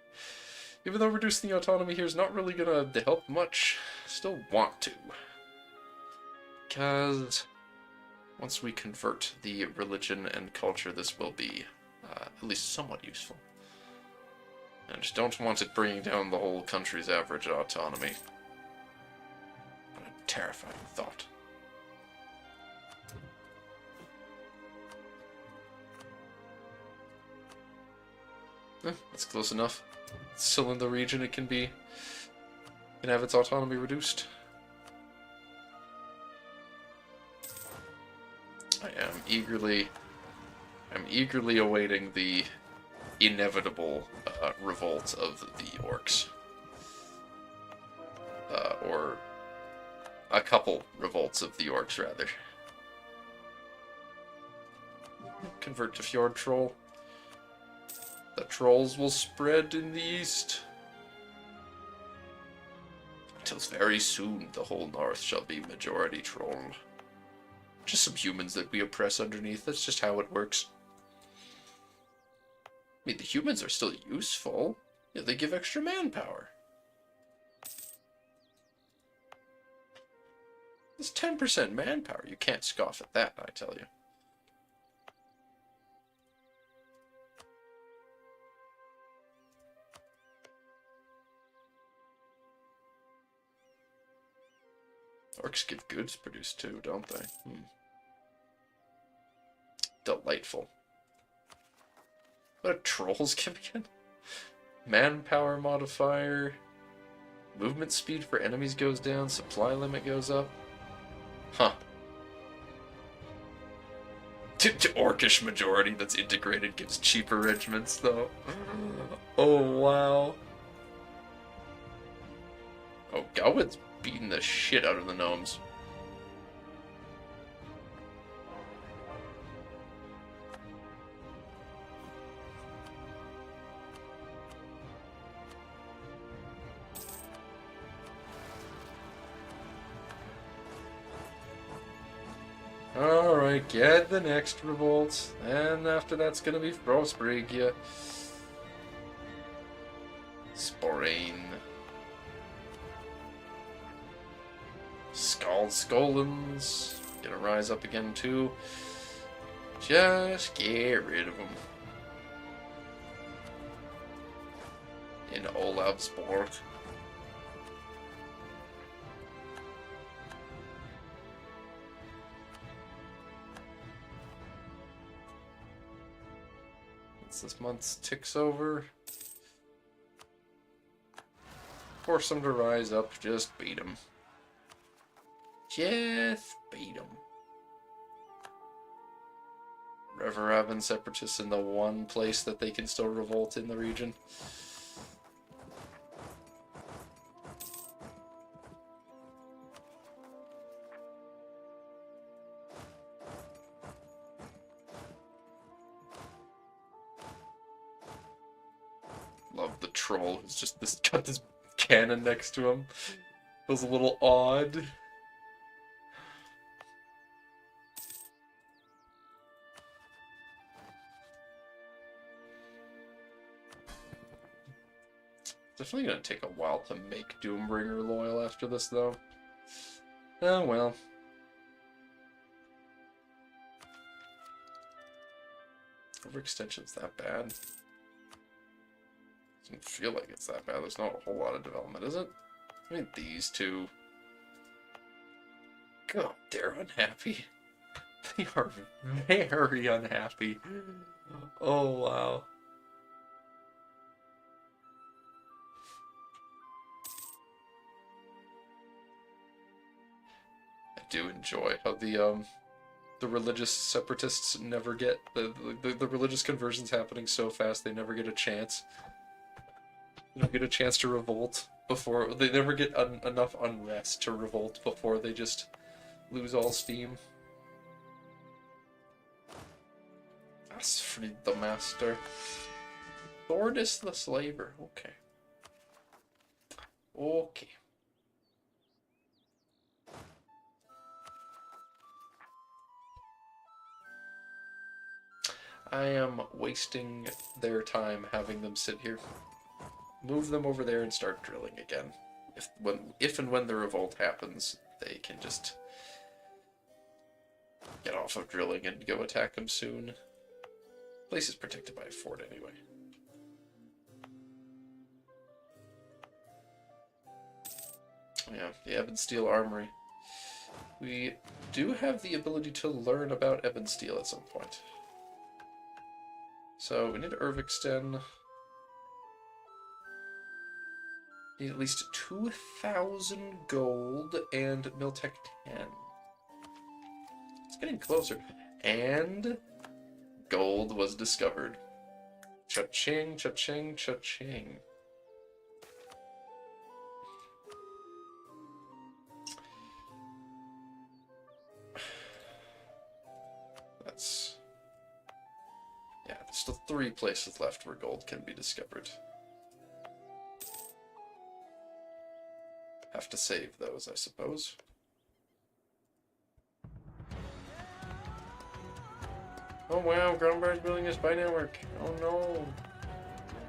Speaker 1: Even though reducing the autonomy here is not really gonna help much, still want to. Because once we convert the religion and culture, this will be at least somewhat useful. I just don't want it bringing down the whole country's average autonomy. What a terrifying thought. That's close enough. It's still in the region, it can have its autonomy reduced. I'm eagerly awaiting the inevitable revolt of the orcs. Or a couple revolts of the orcs, rather. Convert to Fjord Troll. The trolls will spread in the east. Until very soon the whole north shall be majority troll. Just some humans that we oppress underneath. That's just how it works. I mean, the humans are still useful. Yeah, they give extra manpower. It's 10% manpower. You can't scoff at that, I tell you. Orcs give goods produced too, don't they? Delightful. What do trolls give again? Manpower modifier. Movement speed for enemies goes down. Supply limit goes up. Huh. To orcish majority that's integrated gives cheaper regiments, though. Oh, wow. Oh, Gawain's beating the shit out of the gnomes. Alright, get the next revolt. And after that's gonna be Frostbrigia. Sporane. Skolans. Gonna rise up again too. Just get rid of them. In Olavsborg. Once this month ticks over, force them to rise up, just beat them. Just beat them. Reveravan separatists in the one place that they can still revolt in the region. troll who's just got this cannon next to him. Feels a little odd. Definitely gonna take a while to make Doombringer loyal after this, though. Oh well. Overextension's that bad. Doesn't feel like it's that bad. There's not a whole lot of development, is it? I mean, these two. God, they're unhappy. They are very unhappy. Oh, wow. I do enjoy how the religious separatists never get the religious conversions happening so fast they never get a chance. They don't get a chance to revolt before they never get enough unrest to revolt before they just lose all steam. Asfrid the Master. Thordis the Slaver. Okay. Okay. I am wasting their time having them sit here. Move them over there and start drilling again. If and when the revolt happens, they can just get off of drilling and go attack them soon. The place is protected by a fort anyway. Yeah, the Ebensteel Armory. We do have the ability to learn about Ebensteel at some point. So we need Urviksten. Need at least 2,000 gold and Miltech 10. It's getting closer. And gold was discovered. Cha-ching, cha-ching, cha-ching. That's... yeah, there's still 3 places left where gold can be discovered. Have to save those, I suppose. Oh wow, Grombar's building a spy network. Oh no.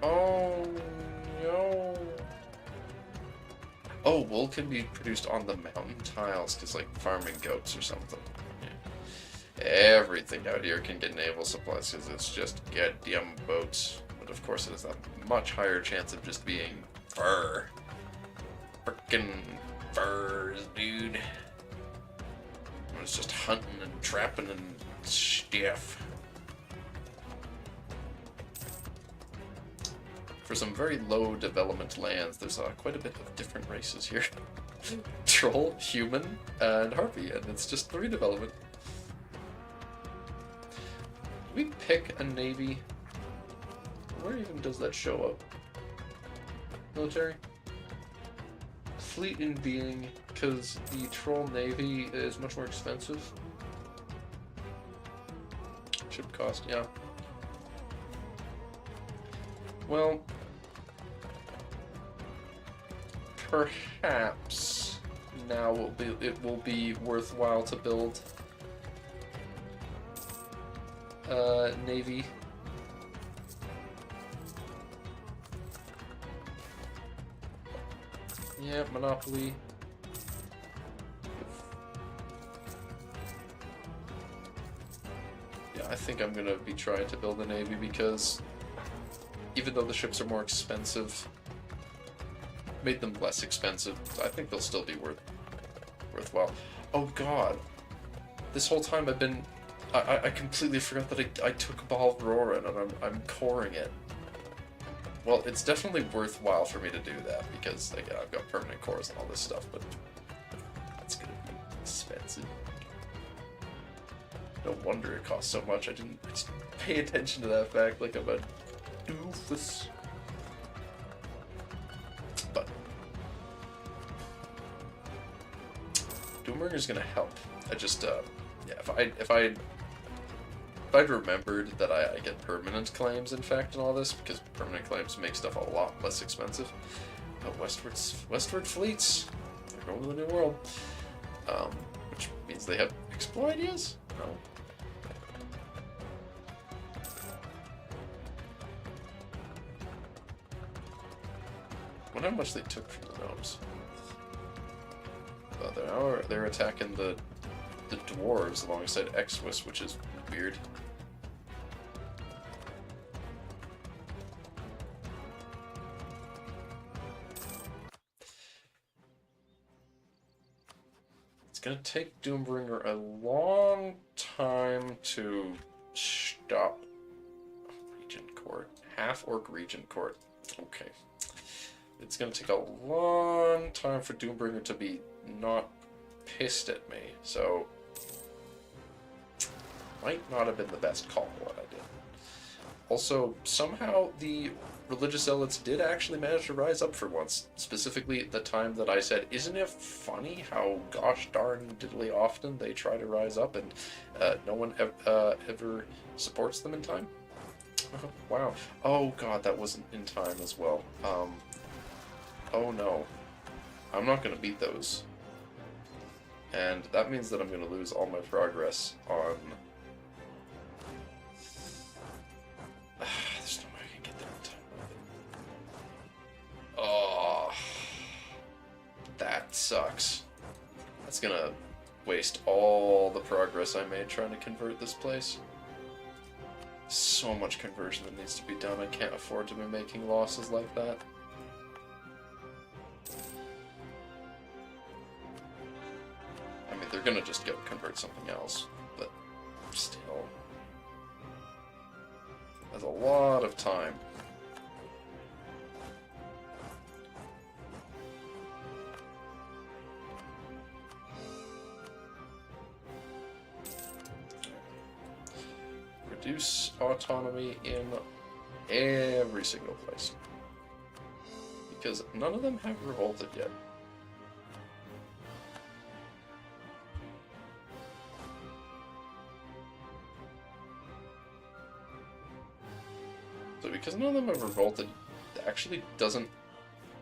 Speaker 1: Oh no. Oh, wool can be produced on the mountain tiles, because like farming goats or something. Yeah. Everything out here can get naval supplies, because it's just goddamn boats. But of course it has a much higher chance of just being fur. Frickin' furs, dude. I was just hunting and trapping and stuff. For some very low development lands, there's quite a bit of different races here. Troll, human, and harpy, and it's just 3 development. Do we pick a navy? Where even does that show up? Military? Fleet in being, because the troll navy is much more expensive. Ship cost, yeah. Well, perhaps now it will be worthwhile to build navy. Yeah, Monopoly. Yeah, I think I'm gonna be trying to build a navy because even though the ships are more expensive, made them less expensive, I think they'll still be worthwhile. Oh god. This whole time I've been... I completely forgot that I took Balroran and I'm coring it. Well, it's definitely worthwhile for me to do that, because, again, I've got permanent cores and all this stuff, but that's gonna be expensive. No wonder it costs so much. I just pay attention to that fact like I'm a doofus. But Doombringer's gonna help. I just, yeah, if I I'd remembered that I get permanent claims, in fact, in all this, because permanent claims make stuff a lot less expensive. Oh, westward fleets. They're going to the New World. Which means they have explore ideas? No. I wonder how much they took from the gnomes. Oh, they're attacking the dwarves alongside X-Swiss, which is weird. It's gonna take Doombringer a long time to stop Regent Court. Half-Orc Regent Court. Okay. It's gonna take a long time for Doombringer to be not pissed at me, so might not have been the best call what I did. Also, somehow the religious zealots did actually manage to rise up for once. Specifically, the time that I said, isn't it funny how gosh darn diddly often they try to rise up and no one ever supports them in time? Wow. Oh god, that wasn't in time as well. Oh no. I'm not going to beat those. And that means that I'm going to lose all my progress on... There's no way I can get there in time. Oh, that sucks. That's going to waste all the progress I made trying to convert this place. So much conversion that needs to be done. I can't afford to be making losses like that. I mean, they're gonna just go convert something else, but still. That's a lot of time. Reduce autonomy in every single place. Because none of them have revolted yet. So because none of them have revolted, it actually doesn't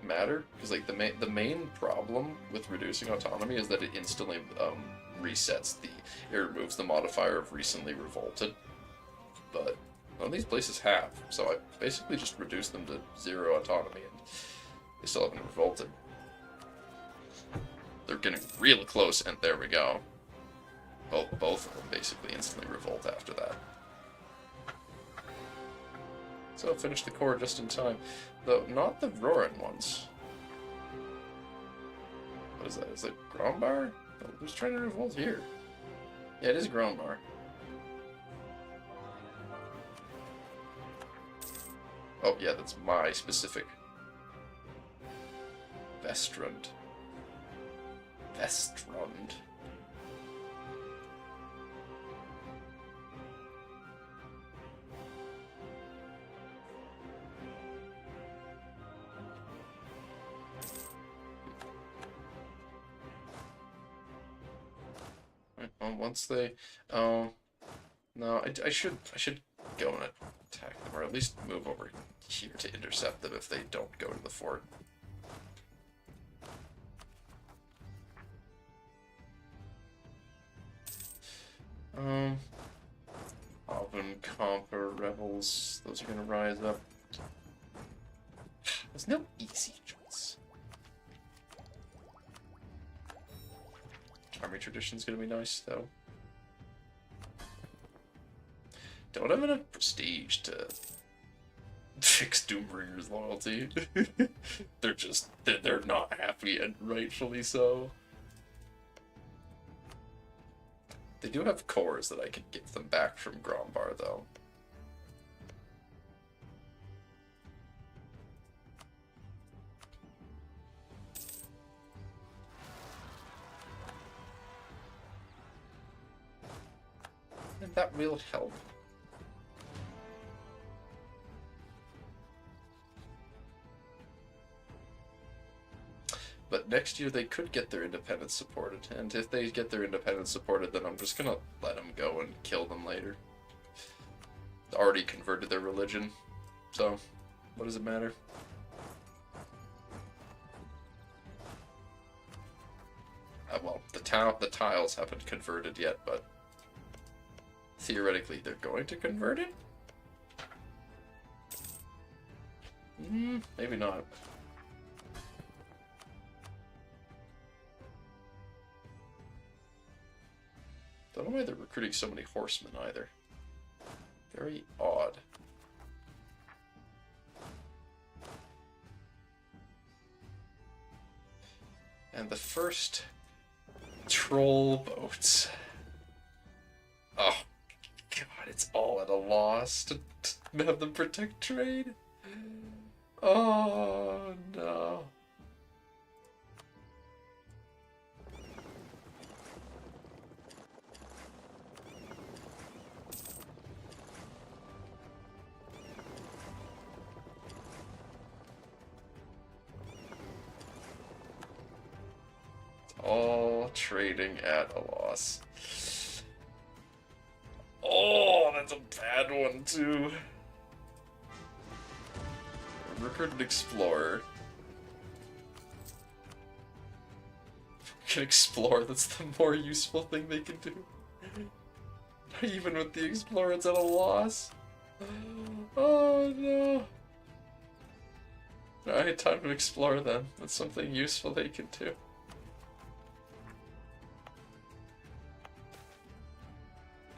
Speaker 1: matter. Because like the main problem with reducing autonomy is that it instantly resets it removes the modifier of recently revolted. But none of these places have, so I basically just reduced them to 0 autonomy, and they still haven't revolted. They're getting real close, and there we go. Both of them basically instantly revolt after that. So finish the core just in time. Though, not the Roran ones. What is that? Is it Grombar? Who's trying to revolt here? Yeah, it is Grombar. Oh, yeah, that's my specific Vestrund. Vestrund. Once they... Oh... No, I should go and attack them, or at least move over here to intercept them if they don't go to the fort. Obrtrol rebels, those are gonna rise up. There's no easy choice. Army tradition's gonna be nice, though. Don't have enough prestige to fix Doombringer's loyalty. they're not happy, and rightfully so. They do have cores that I could give them back from Grombar, though. And that will help. But next year they could get their independence supported, and if they get their independence supported, then I'm just gonna let them go and kill them later. already converted their religion, so what does it matter? Well, the tiles haven't converted yet, but theoretically they're going to convert it? Maybe not. Don't know why they're recruiting so many horsemen either. Very odd. And the first troll boats. Oh, God, it's all at a loss to have them protect trade. Oh, no. All trading at a loss. Oh, that's a bad one, too. Recruit an explorer. Can explore, that's the more useful thing they can do. Even with the explorer, it's at a loss. Oh, no. Alright, time to explore then. That's something useful they can do.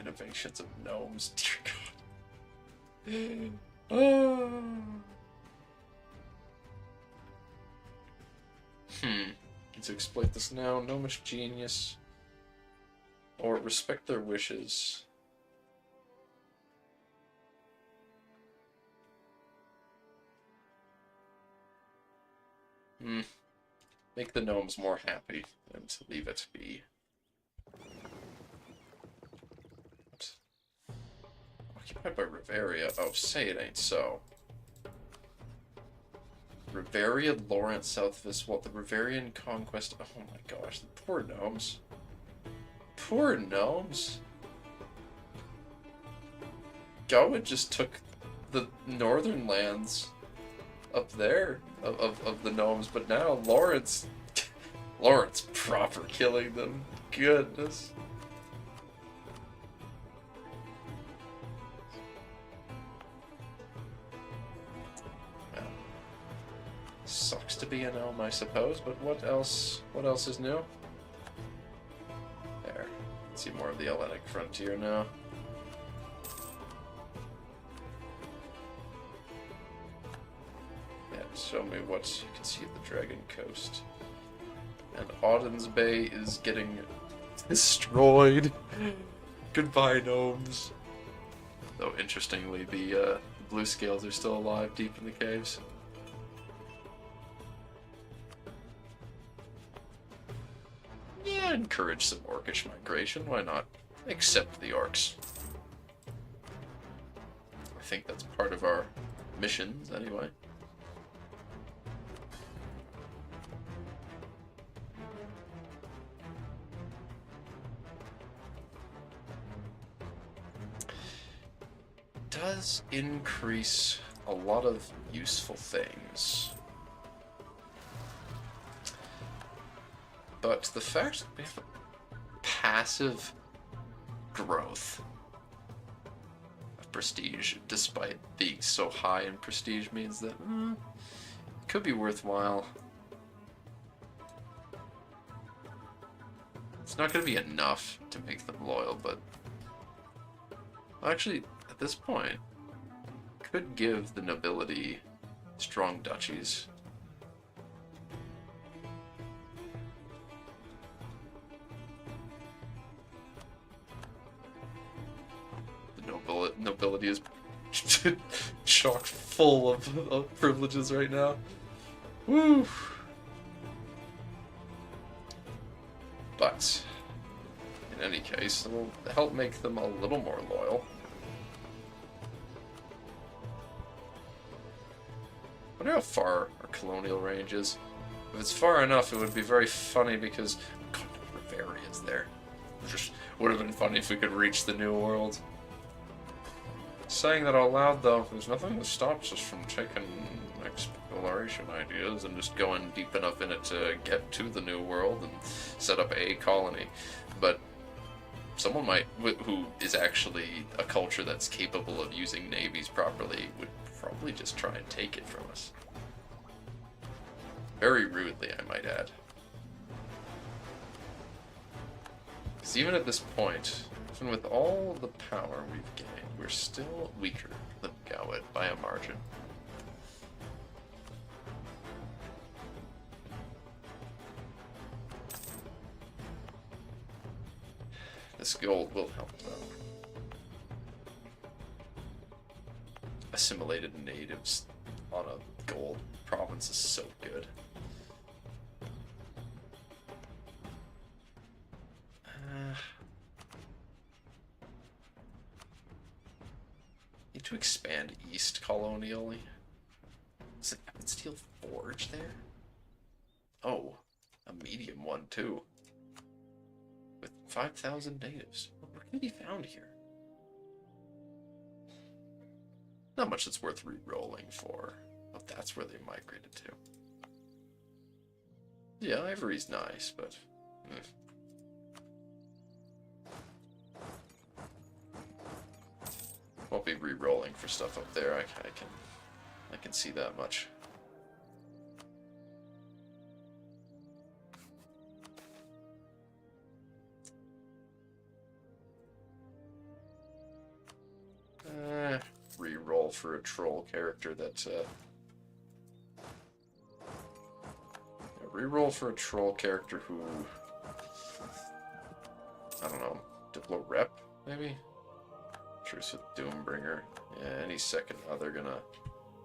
Speaker 1: Innovations of gnomes, dear God. Oh. Need to exploit this now. Gnomish genius. Or respect their wishes. Make the gnomes more happy and leave it be. Occupied by Riveria. Oh, say it ain't so. Riveria, Lawrence, south of this. What? The Riverian conquest. Oh my gosh, the poor gnomes. Poor gnomes. Gawain just took the northern lands up there of the gnomes, but now Lawrence proper killing them. Goodness. Sucks to be a gnome, I suppose, but what else is new? There. Let's see more of the Hellenic frontier now. Yeah, show me what you can see at the Dragon Coast. And Auden's Bay is getting destroyed. Goodbye, gnomes. Though, interestingly, the blue scales are still alive deep in the caves. Yeah, encourage some orcish migration. Why not? Accept the orcs. I think that's part of our missions, anyway. Does increase a lot of useful things. But the fact that we have passive growth of prestige, despite being so high in prestige, means that it could be worthwhile. It's not going to be enough to make them loyal, but actually, at this point, could give the nobility strong duchies. Nobility is chock full of privileges right now. Woo! But, in any case, it will help make them a little more loyal. I wonder how far our colonial range is. If it's far enough, it would be very funny because God, Riveria is there. It just would have been funny if we could reach the New World. Saying that out loud, though, there's nothing that stops us from taking exploration ideas and just going deep enough in it to get to the New World and set up a colony. But someone might, who is actually a culture that's capable of using navies properly, would probably just try and take it from us. Very rudely, I might add. Because even at this point, even with all the power we've gained, we're still weaker than Gowit by a margin. This gold will help, though. Assimilated natives on a gold province is so good. Need to expand east colonially. Is it steel forge there? Oh, a medium one too. With 5,000 natives. What can be found here? Not much that's worth re-rolling for. Oh, that's where they migrated to. Yeah, ivory's nice, but... Won't be re-rolling for stuff up there. I can see that much. Re-roll for a troll character that. Re-roll for a troll character who. I don't know. Diplo Rep, maybe? Truce with Doombringer. Yeah, any second now they're gonna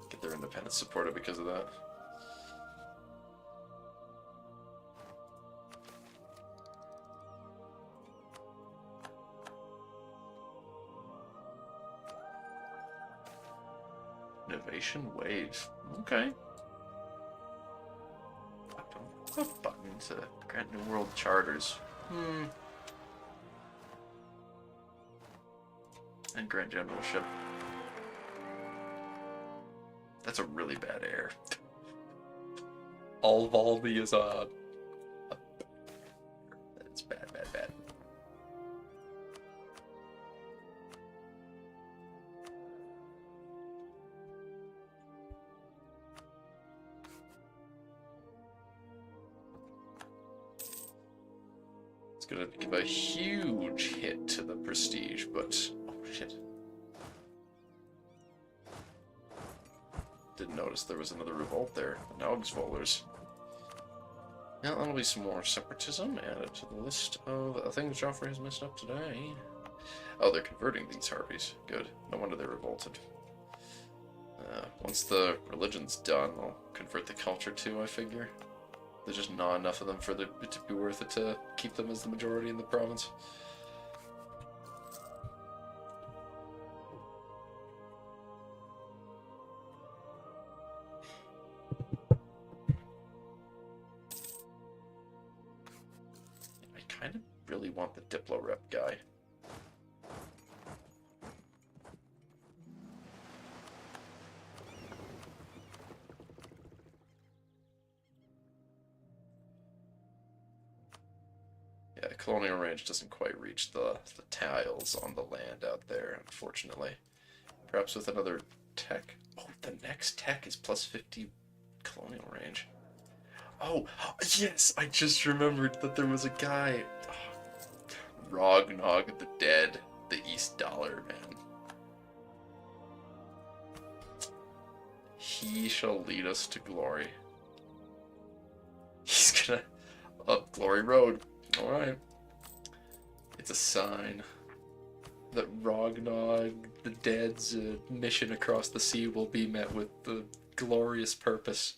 Speaker 1: get their independence supported because of that. Innovation wave. Okay. A button to grant New World charters. And Grand Generalship. That's a really bad air. Alvaldi is a... That's bad, bad, bad. It's gonna give a huge hit to the prestige, but... Shit. Didn't notice there was another revolt there. The Naugsvolers. Now that'll be some more separatism added to the list of things Joffrey has messed up today. Oh, they're converting these harpies. Good. No wonder they revolted. Once the religion's done, they'll convert the culture too, I figure. There's just not enough of them for it to be worth it to keep them as the majority in the province. I really want the Diplo Rep guy. Yeah, colonial range doesn't quite reach the tiles on the land out there, unfortunately. Perhaps with another tech. Oh, the next tech is plus 50 colonial range. Oh, yes, I just remembered that there was a guy. Rognog the Dead, the East Dollar Man. He shall lead us to glory. He's gonna up Glory Road. Alright. It's a sign that Rognog the Dead's mission across the sea will be met with the glorious purpose.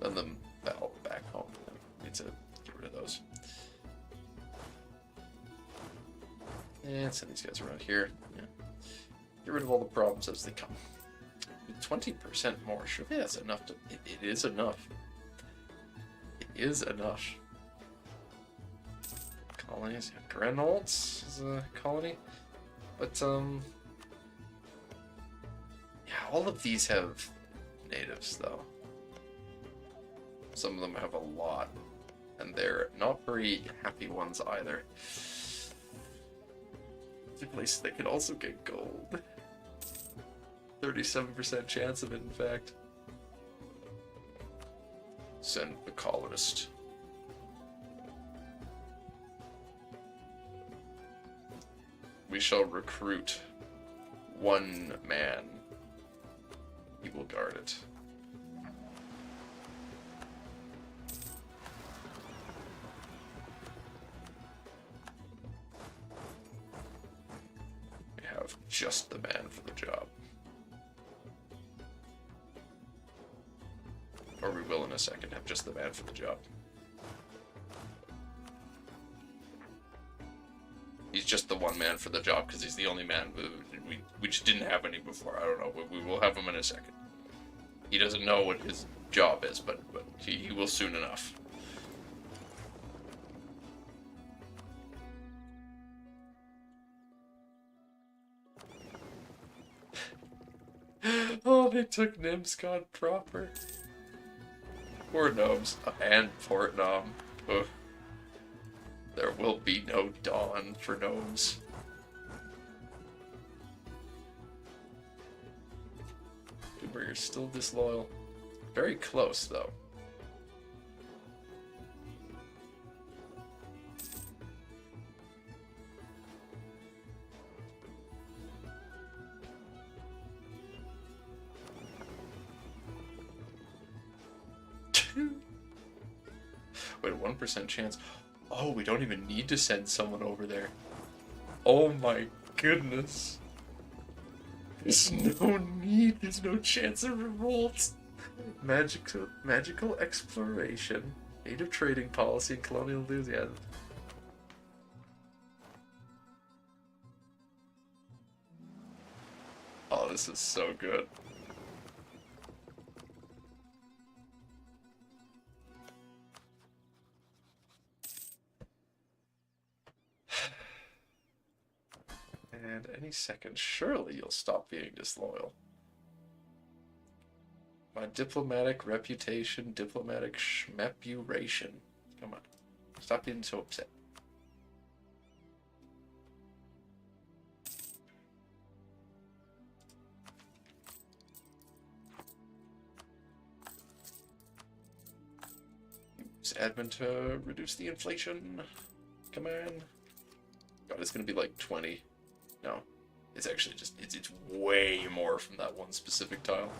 Speaker 1: And then battle back home. Need to get rid of those. And send these guys around here. Yeah. Get rid of all the problems as they come. 20% more. Surely that's enough to... It is enough. is enough. Colonies. Grenolds is a colony. But, yeah, all of these have natives, though. Some of them have a lot. And they're not very happy ones either. It's a place that can also get gold. 37% chance of it, in fact. Send a colonist. We shall recruit one man. He will guard it. We have just the man for the job. Or we will in a second have just the man for the job. He's just the one man for the job because he's the only man. We just didn't have any before. I don't know. We will have him in a second. He doesn't know what his job is, but he will soon enough. Oh, they took Nimscon proper. Poor gnomes. And Port Nom. Ugh. There will be no dawn for gnomes. You're still disloyal. Very close, though. Wait, 1% chance. Oh, we don't even need to send someone over there. Oh my goodness. There's no need, there's no chance of revolt. Magical exploration, native trading policy, and colonial enthusiasm. Oh, this is so good. And any second, surely you'll stop being disloyal. My diplomatic reputation, diplomatic schmepuration. Come on. Stop being so upset. Use admin to reduce the inflation. Come on. God, it's gonna be like 20. No. It's actually just, it's way more from that one specific tile.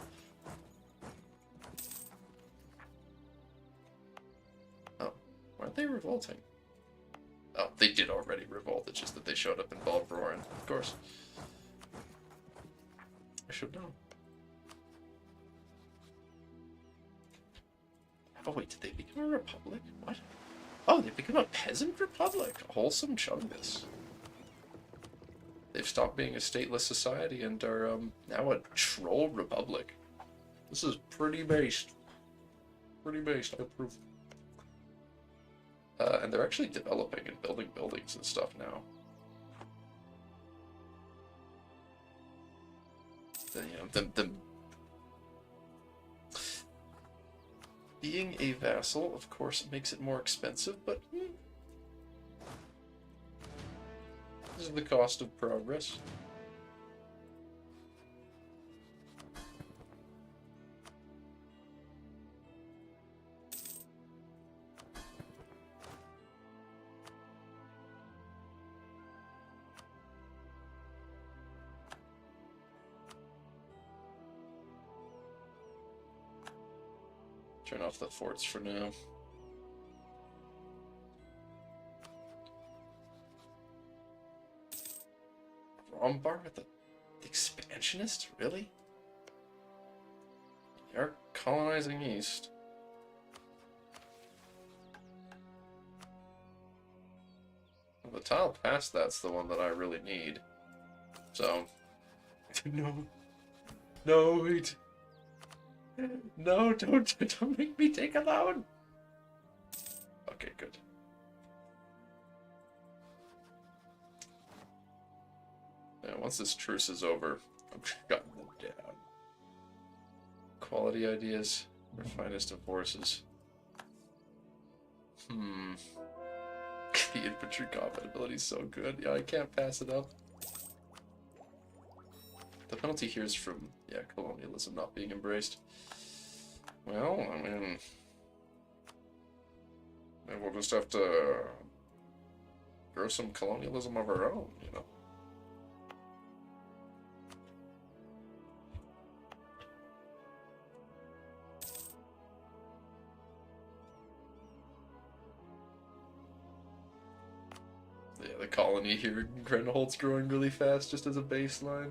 Speaker 1: Oh, why aren't they revolting? Oh, they did already revolt, it's just that they showed up in Balbroran, of course. I should know. Oh wait, did they become a republic? What? Oh, they become a peasant republic! A wholesome chungus. They've stopped being a stateless society and are now a troll republic. This is pretty based. Pretty based, I approve. And they're actually developing and building buildings and stuff now. Them being a vassal, of course, makes it more expensive, but this is the cost of progress. Turn off the forts for now. Rombar with the expansionist? Really? You're colonizing east. Well, the tile past that's the one that I really need. So, no. No, wait. No, don't make me take a loan. Yeah, once this truce is over, I'm shutting them down. Quality ideas, refinest of horses. The infantry combat ability is so good. Yeah, I can't pass it up. The penalty here is from, yeah, colonialism not being embraced. Well, I mean, maybe we'll just have to grow some colonialism of our own, you know? Yeah, the colony here in Grenholt's growing really fast just as a baseline.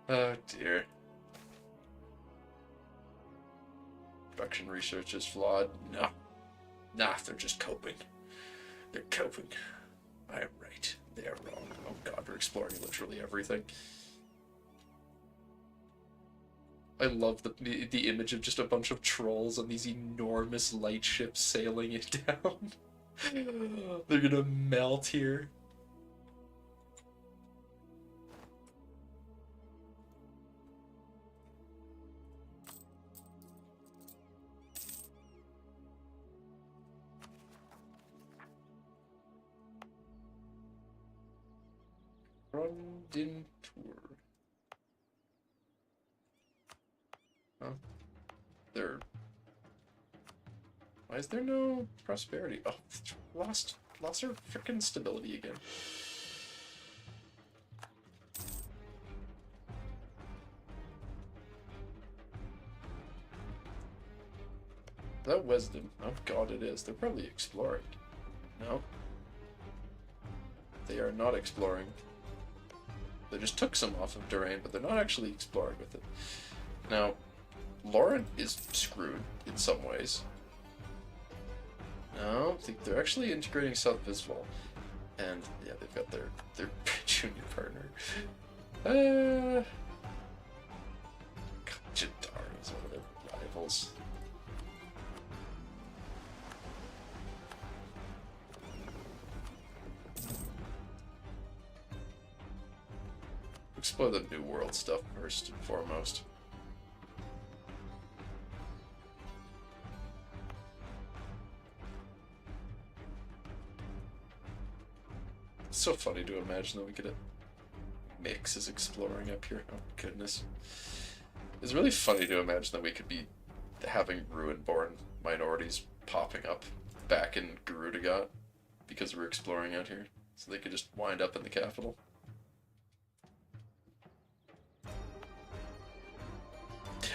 Speaker 1: Oh dear. Production research is flawed. No. Nah, they're just coping. They're coping. I am right. They are wrong. Oh god, we're exploring literally everything. I love the image of just a bunch of trolls on these enormous light ships sailing it down. They're gonna melt here. Rondin tour. Huh? Why is there no prosperity? Oh, lost our freaking stability again. Is that wisdom? Oh god, it is. They're probably exploring. No. They are not exploring. They just took some off of Durain, but they're not actually exploring with it. Now, Laurent is screwed in some ways. No, I think they're actually integrating South Visval. And, yeah, they've got their junior partner. Jadar is one of their rivals. Explore the New World stuff first and foremost. It's so funny to imagine that we could mix as exploring up here. Oh goodness. It's really funny to imagine that we could be having Ruin-born minorities popping up back in Gerudaghot because we're exploring out here. So they could just wind up in the capital.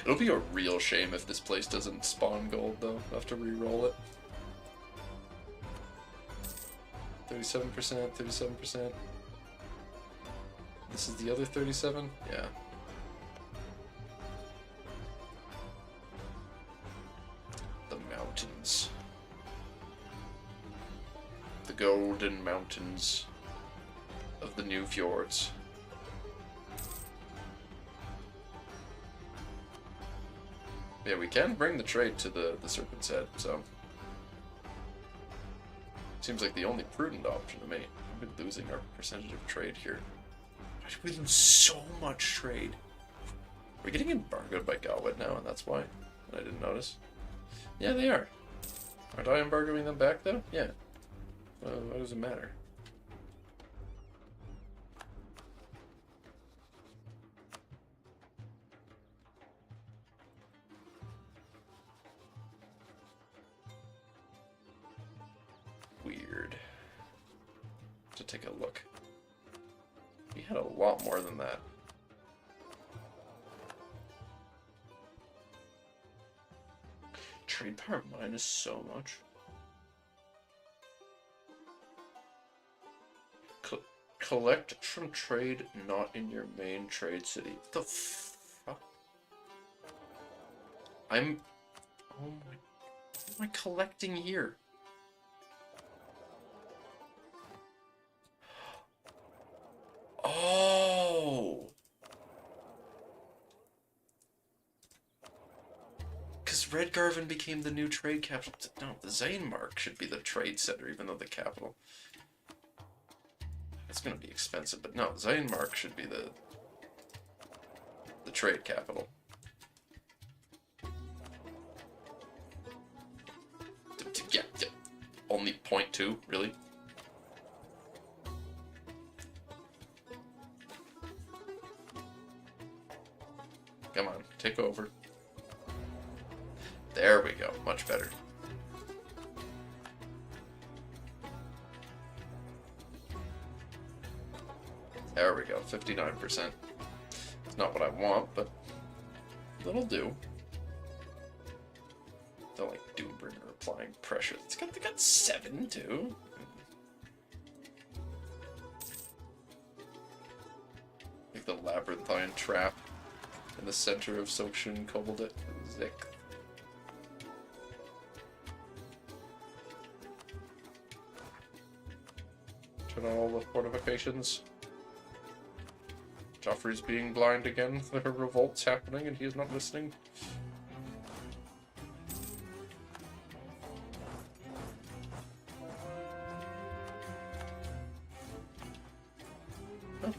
Speaker 1: It'll be a real shame if this place doesn't spawn gold, though. I'll have to re-roll it. 37%, 37%. This is the other 37? Yeah. The mountains. The golden mountains of the new fjords. Yeah, we can bring the trade to the Serpent's Head, so... Seems like the only prudent option to me. We've been losing our percentage of trade here. Why did we lose so much trade? We're getting embargoed by Galway now, and that's why. I didn't notice. Yeah, they are. Aren't I embargoing them back, though? Yeah. What does it matter? Weird. To take a look. We had a lot more than that. Trade power minus so much. Collect from trade not in your main trade city. What the fuck? Oh my... What am I collecting here? Oh! Because Redgarven became the new trade capital. No, the Zanemark should be the trade center, even though the capital. it's gonna be expensive, but no, Zionmark should be the trade capital. Yeah, only 0.2, really? Come on, take over. There we go, much better. There we go, 59%. It's not what I want, but that'll do. Don't like Doombringer applying pressure. They got 7 too. Like the labyrinthine trap in the center of Sokshin cobbled it. Zick. Turn on all the fortifications. Joffrey's being blind again. There are revolts happening and he is not listening. Oh.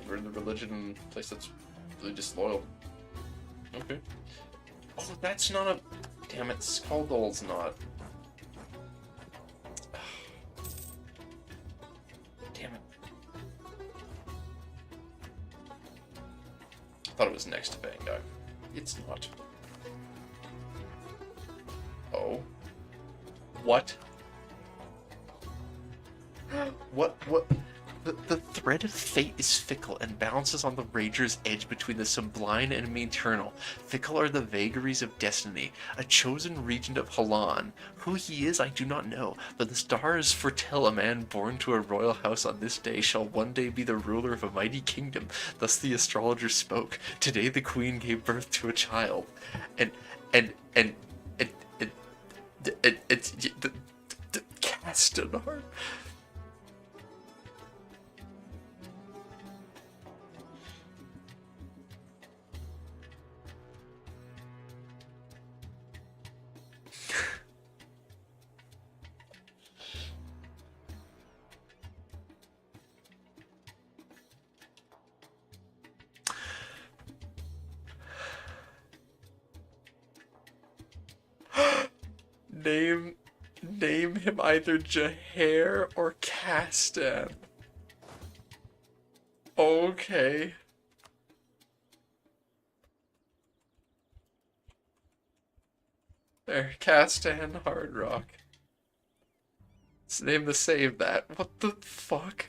Speaker 1: We're in the religion place that's really disloyal. Okay. Oh, that's not a... Damn it, Skuldol's not. I thought it was next to Vanguard. It's not. Oh. What? What? The thread of fate is fickle and bounces on the rager's edge between the sublime and the eternal. Fickle are the vagaries of destiny. A chosen regent of Halan. Who he is, I do not know, but the stars foretell a man born to a royal house on this day shall one day be the ruler of a mighty kingdom. Thus the astrologer spoke. Today the queen gave birth to a child. It's the Castanar. Name him either Jahair or Castan. Okay. There, Castan Hard Rock. Let's name the save that. What the fuck?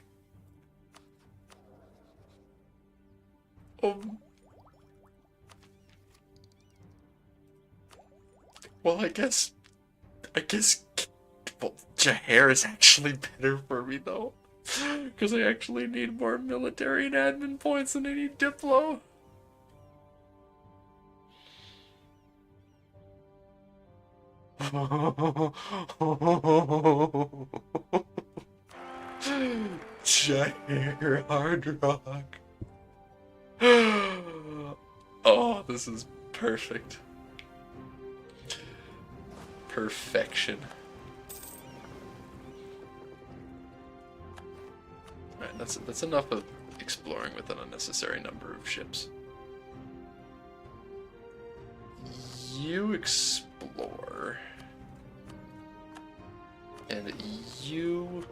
Speaker 1: Well, I guess, well, Jahair is actually better for me, though. Because I actually need more military and admin points than any Diplo. Jahair Hard Rock. Oh, this is perfect. Perfection. Alright, that's enough of exploring with an unnecessary number of ships. You explore. And you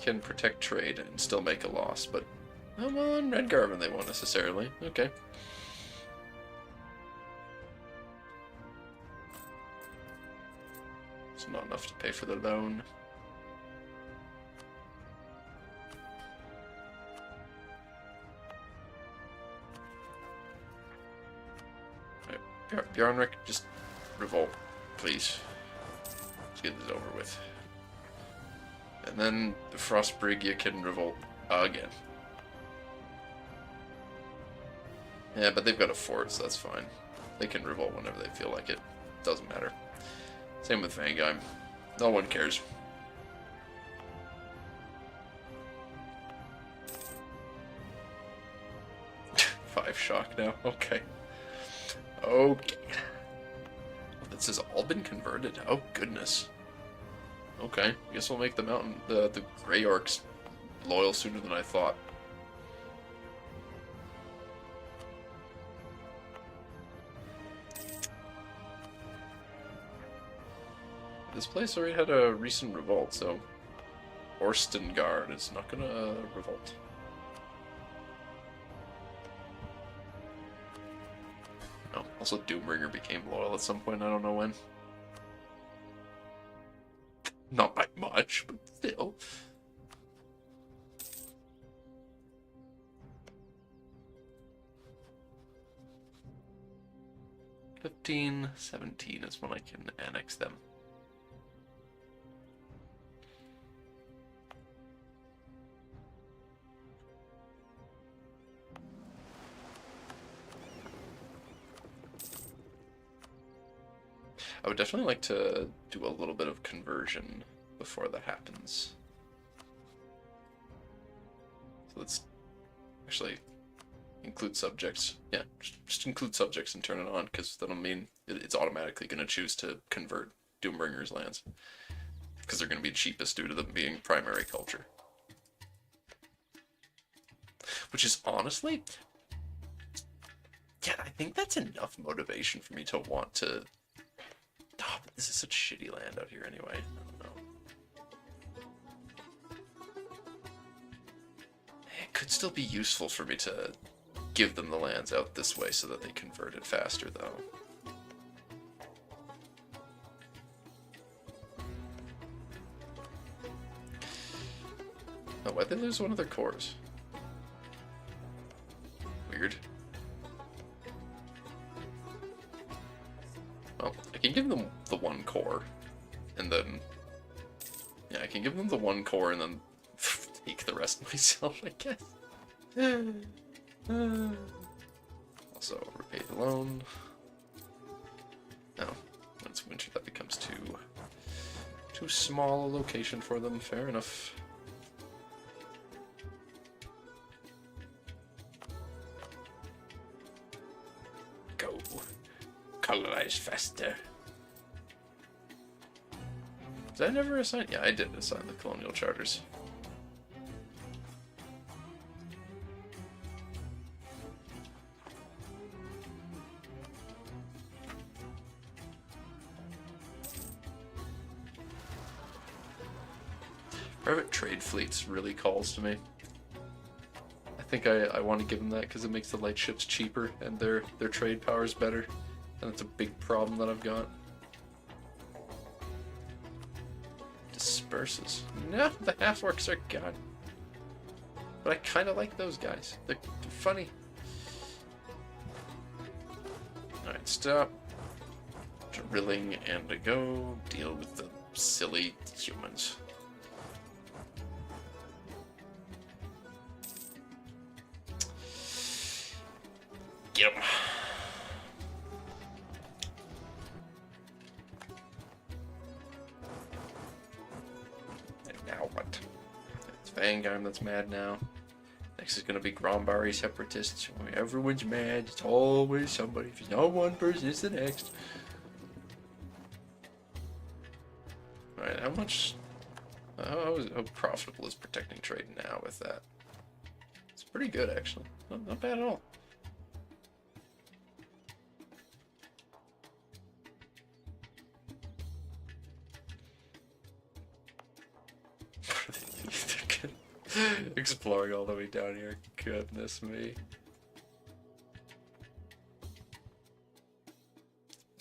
Speaker 1: can protect trade and still make a loss, but come on, Red Garvin they won't necessarily. Okay. It's not enough to pay for the loan. Right. Bjornrik, just revolt, please. Let's get this over with. And then the Frostbrigya can revolt again. Yeah, but they've got a fort, so that's fine. They can revolt whenever they feel like it. Doesn't matter. Same with Vangheim. No one cares. Five shock now. Okay. Okay. This has all been converted. Oh goodness. Okay. Guess we'll make the mountain, the Grey Orcs loyal sooner than I thought. This place already had a recent revolt, so Orstengard is not gonna revolt. Oh, also Doombringer became loyal at some point, I don't know when. Not by much, but still. $15, $17 is when I can annex them. I would definitely like to do a little bit of conversion before that happens. So let's actually include subjects. Yeah, just include subjects and turn it on, because that'll mean it's automatically going to choose to convert Doombringer's lands, because they're going to be cheapest due to them being primary culture. Which is honestly, yeah, I think that's enough motivation for me to want to. Oh, but this is such shitty land out here anyway. I don't know. It could still be useful for me to give them the lands out this way so that they convert it faster, though. Oh, why'd they lose one of their cores? Weird. Well, I can give them the one core, and then... Yeah, I can give them the one core and then take the rest myself, I guess. Also, repay the loan. No, when it's winter that becomes too small a location for them, fair enough. Go. Colonize faster. Did I never assign? Yeah, I did assign the colonial charters. Private trade fleets really calls to me. I think I want to give them that because it makes the light ships cheaper and their trade power is better. And that's a big problem that I've got. Disperses. No, the half-orcs are gone. But I kind of like those guys. They're funny. Alright, stop. Drilling and a go. Deal with the silly humans. Get 'em. And now what? It's Vanguard that's mad now. Next is gonna be Grombari separatists. Everyone's mad. It's always somebody. If it's not one person, it's the next. Alright, how much... How profitable is protecting trade now with that? It's pretty good, actually. Not bad at all. Exploring all the way down here. Goodness me.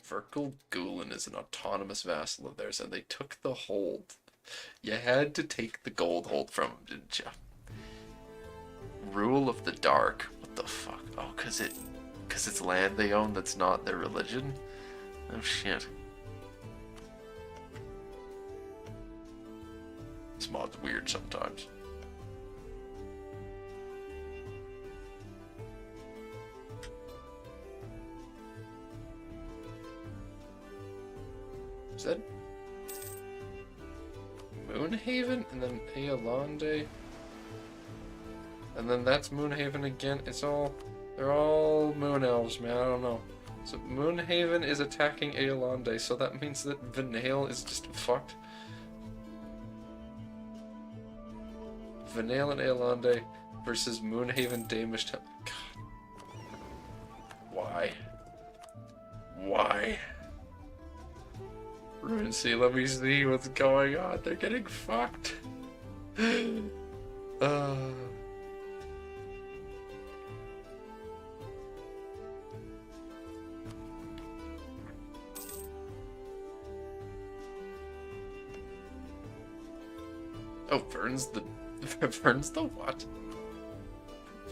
Speaker 1: Verkal Gulen is an autonomous vassal of theirs, and they took the hold. You had to take the gold hold from them, didn't you? Rule of the Dark. What the fuck? Oh, cause it's land they own that's not their religion? Oh shit. This mod's weird sometimes. Is that Moonhaven and then Aelonde? And then that's Moonhaven again. They're all Moon Elves, man. I don't know. So Moonhaven is attacking Aelonde, so that means that Vanale is just fucked. Vanalen Eolande versus Moonhaven Damish Town. Why? Why? Ruin Sea, let me see what's going on. They're getting fucked. uh... Oh, Vern's the... Vern's the what?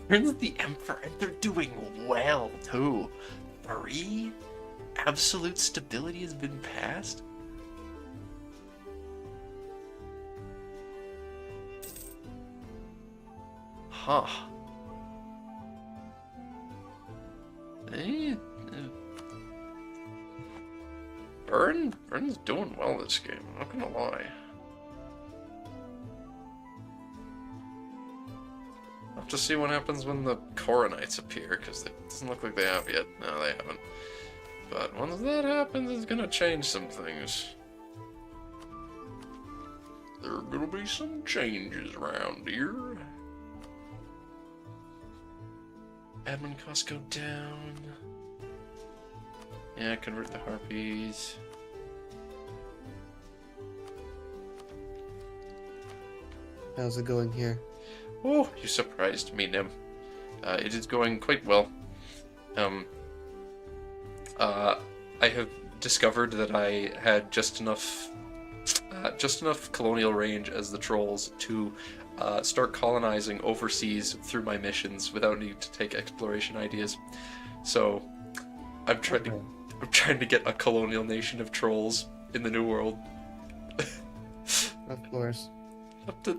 Speaker 1: Vern's the Emperor, and they're doing well, too. 3? Absolute stability has been passed? Huh. Vern's doing well this game, I'm not gonna lie. I'll have to see what happens when the Coronites appear, because it doesn't look like they have yet. No, they haven't. But once that happens, it's gonna change some things. There are gonna be some changes around here. Admin costs go down. Yeah, convert the harpies.
Speaker 2: How's it going here?
Speaker 1: Oh, you surprised me, Nim. It is going quite well. I have discovered that I had just enough colonial range as the trolls to start colonizing overseas through my missions without needing to take exploration ideas. So, I'm trying to get a colonial nation of trolls in the New World.
Speaker 2: Of course.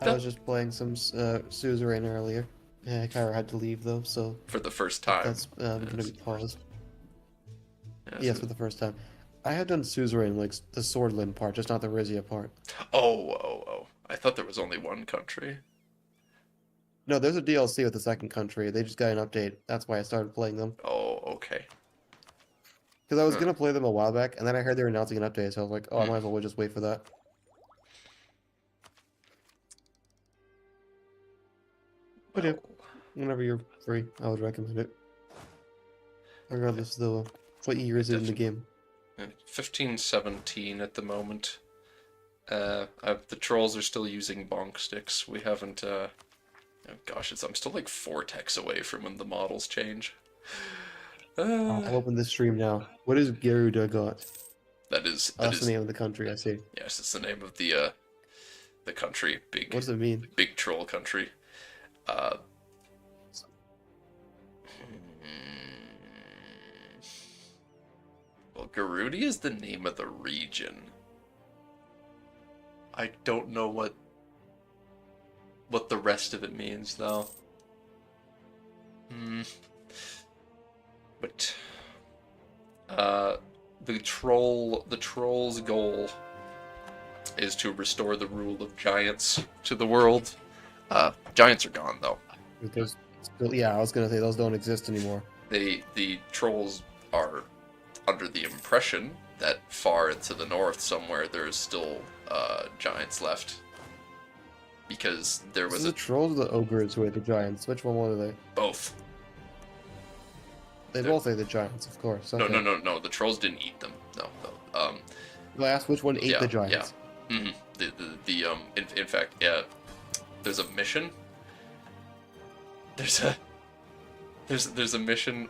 Speaker 2: I was just playing some suzerain earlier. Yeah, Kyra had to leave though, so
Speaker 1: For the first time.
Speaker 2: that's gonna be paused.
Speaker 1: Yes.
Speaker 2: Yes, for the first time. I had done suzerain, like the Swordland part, just not the Rizia part.
Speaker 1: Oh. I thought there was only one country.
Speaker 2: No, there's a DLC with the second country. They just got an update. That's why I started playing them.
Speaker 1: Oh, okay.
Speaker 2: Because I was gonna play them a while back, and then I heard they were announcing an update, so I was like, oh, I might as well just wait for that. But yeah, whenever you're free, I would recommend it. Regardless, though, what year is it in the game?
Speaker 1: 1517 at the moment. The trolls are still using bonk sticks. We haven't, oh gosh, I'm still like 4 techs away from when the models change.
Speaker 2: I'll open this stream now. What is Gerudaghot?
Speaker 1: That's
Speaker 2: the name of the country, I see.
Speaker 1: Yes, it's the name of the country.
Speaker 2: What does it mean?
Speaker 1: Big troll country. Well, Garudi is the name of the region. I don't know what the rest of it means, though. But the troll's goal is to restore the rule of giants to the world. Giants are gone, though.
Speaker 2: Yeah, I was gonna say those don't exist anymore.
Speaker 1: The trolls are under the impression that far to the north somewhere there's still giants left. Because there was
Speaker 2: the trolls or the ogres who are the giants? Which one were they?
Speaker 1: Both.
Speaker 2: They both ate the giants, of course. Okay.
Speaker 1: No. The trolls didn't eat them. No.
Speaker 2: I asked which one ate the giants.
Speaker 1: Yeah. In fact, yeah. There's a mission. There's a mission.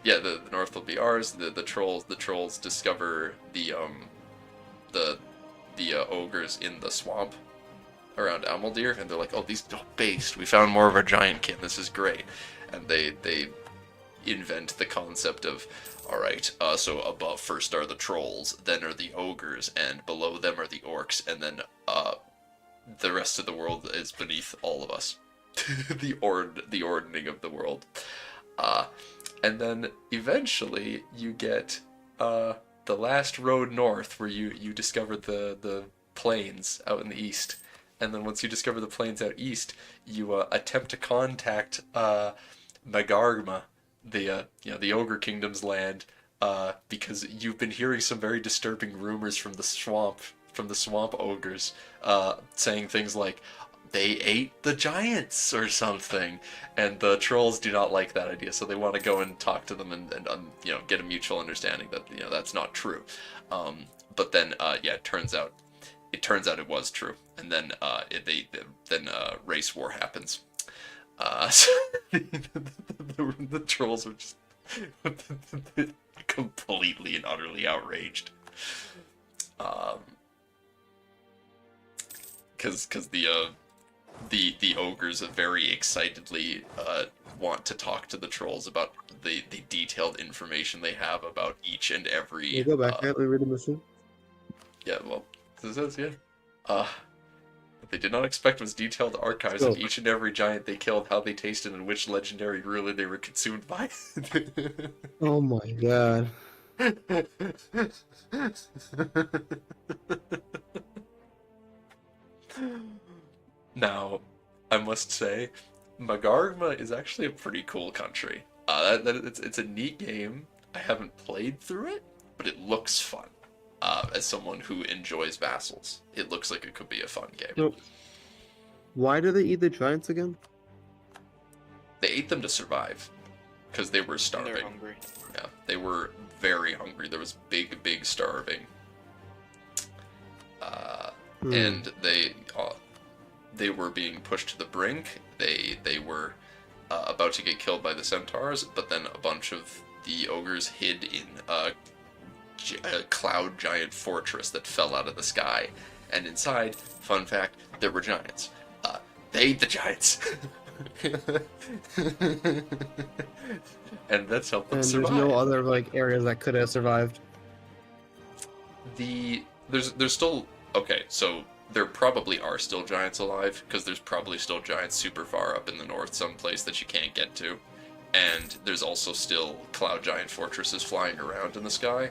Speaker 1: Yeah, the north will be ours. The trolls discover the ogres in the swamp around Amaldir, and they're like, oh, these based. We found more of our giant kin. This is great. And they invent the concept of, all right, so above first are the trolls, then are the ogres, and below them are the orcs, and then the rest of the world is beneath all of us. the ordning of the world. And then eventually you get the last road north, where you discover the plains out in the east. And then once you discover the plains out east, you attempt to contact Magargma, the Ogre Kingdom's land, because you've been hearing some very disturbing rumors from the swamp ogres, saying things like, they ate the giants or something, and the trolls do not like that idea, so they want to go and talk to them and get a mutual understanding that that's not true. But then yeah, it turns out it was true, and then race war happens. So the trolls are just completely and utterly outraged. Because the ogres very excitedly want to talk to the trolls about the detailed information they have about each and every.
Speaker 2: You go back. Let me read the mission.
Speaker 1: Yeah, well, this is yeah. What they did not expect was detailed archives of each and every giant they killed, how they tasted, and which legendary ruler they were consumed by.
Speaker 2: Oh my god.
Speaker 1: Now, I must say, Magargma is actually a pretty cool country. It's a neat game. I haven't played through it, but it looks fun. As someone who enjoys vassals, it looks like it could be a fun game.
Speaker 2: So, why do they eat the giants again?
Speaker 1: They ate them to survive, because they were starving.
Speaker 3: They're hungry.
Speaker 1: Yeah, they were very hungry. There was big starving. And they were being pushed to the brink. They were about to get killed by the centaurs, but then a bunch of the ogres hid in a cloud giant fortress that fell out of the sky. And inside, fun fact, there were giants. They ate the giants. And that's helped them survive.
Speaker 2: There's no other areas that could have survived.
Speaker 1: There's still okay, so there probably are still giants alive, because there's probably still giants super far up in the north, someplace that you can't get to. And there's also still cloud giant fortresses flying around in the sky.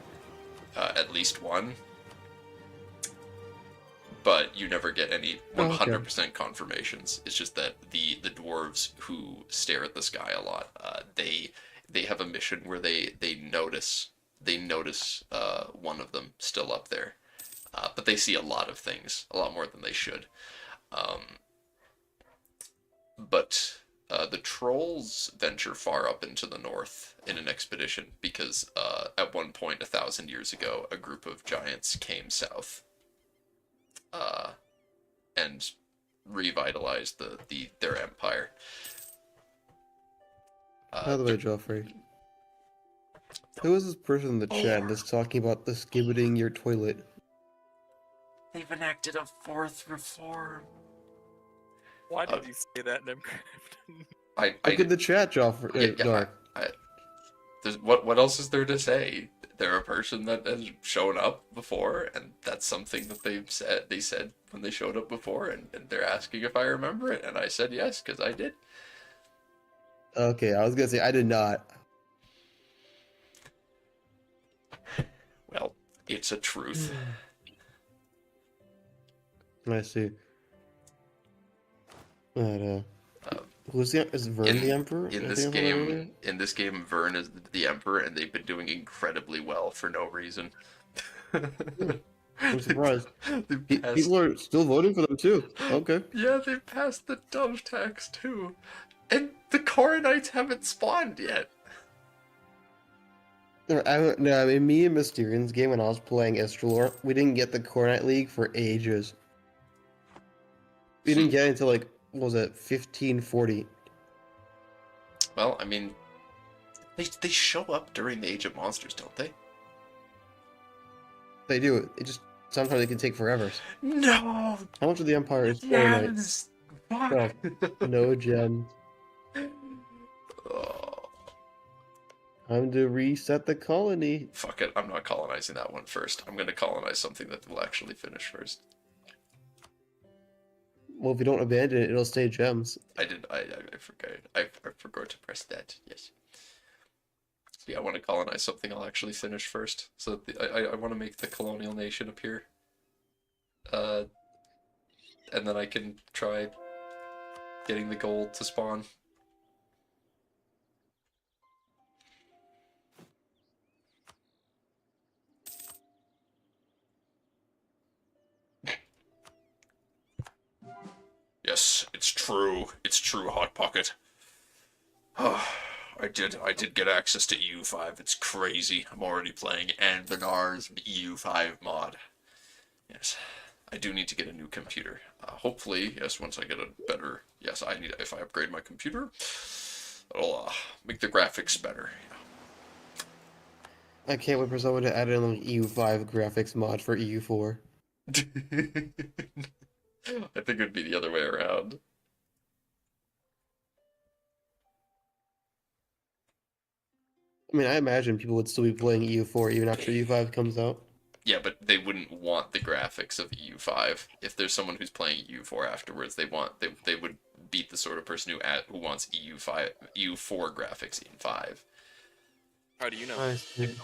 Speaker 1: At least one. But you never get any 100% confirmations. It's just that the dwarves who stare at the sky a lot, they have a mission where they notice one of them still up there. But they see a lot of things, a lot more than they should. But the trolls venture far up into the north in an expedition because at one point 1,000 years ago, a group of giants came south and revitalized their empire.
Speaker 2: By the way, Joffrey, who is this person in the chat that's talking about this gibbeting your toilet?
Speaker 1: They've enacted a fourth reform.
Speaker 3: Why did you say that, Nemcraft?
Speaker 2: Look at the chat, Joffrey.
Speaker 1: What else is there to say? They're a person that has shown up before, and that's something that they said when they showed up before, and they're asking if I remember it, and I said yes, because I did.
Speaker 2: Okay, I was gonna say I did not.
Speaker 1: Well, it's a truth.
Speaker 2: I see. But, is Vern the Emperor?
Speaker 1: In this game, Vern is the Emperor, and they've been doing incredibly well for no reason.
Speaker 2: I'm surprised. People are still voting for them too. Okay.
Speaker 1: Yeah, they've passed the dove tax too. And the Coronites haven't spawned yet.
Speaker 2: No, I mean, me and Mysterian's game when I was playing Estrelor, we didn't get the Coronite League for ages. We didn't get it until what was it, 1540.
Speaker 1: Well, I mean, they show up during the Age of Monsters, don't they?
Speaker 2: They do. It just sometimes it can take forever.
Speaker 1: No.
Speaker 2: How much of the Empire is Coronites?
Speaker 1: Fuck.
Speaker 2: Oh, no gems.
Speaker 1: Oh.
Speaker 2: Time to reset the colony.
Speaker 1: Fuck it, I'm not colonizing that one first. I'm gonna colonize something that will actually finish first.
Speaker 2: Well, if you don't abandon it, it'll stay gems.
Speaker 1: I forgot. I forgot to press that. Yes. So yeah, I want to colonize something I'll actually finish first. So I want to make the colonial nation appear. And then I can try getting the gold to spawn. Yes. true. It's true, Hot Pocket. I did get access to EU5. It's crazy. I'm already playing Anbennar's EU5 mod. Yes. I do need to get a new computer. Hopefully, yes, once I get a better... Yes, if I upgrade my computer, it'll make the graphics better.
Speaker 2: I can't wait for someone to add in an EU5 graphics mod for EU4.
Speaker 1: I think it would be the other way around.
Speaker 2: I mean, I imagine people would still be playing EU4 even after EU5 comes out.
Speaker 1: Yeah, but they wouldn't want the graphics of EU5. If there's someone who's playing EU4 afterwards, they would beat the sort of person who wants EU4 graphics in 5.
Speaker 3: How do you know?
Speaker 2: I see.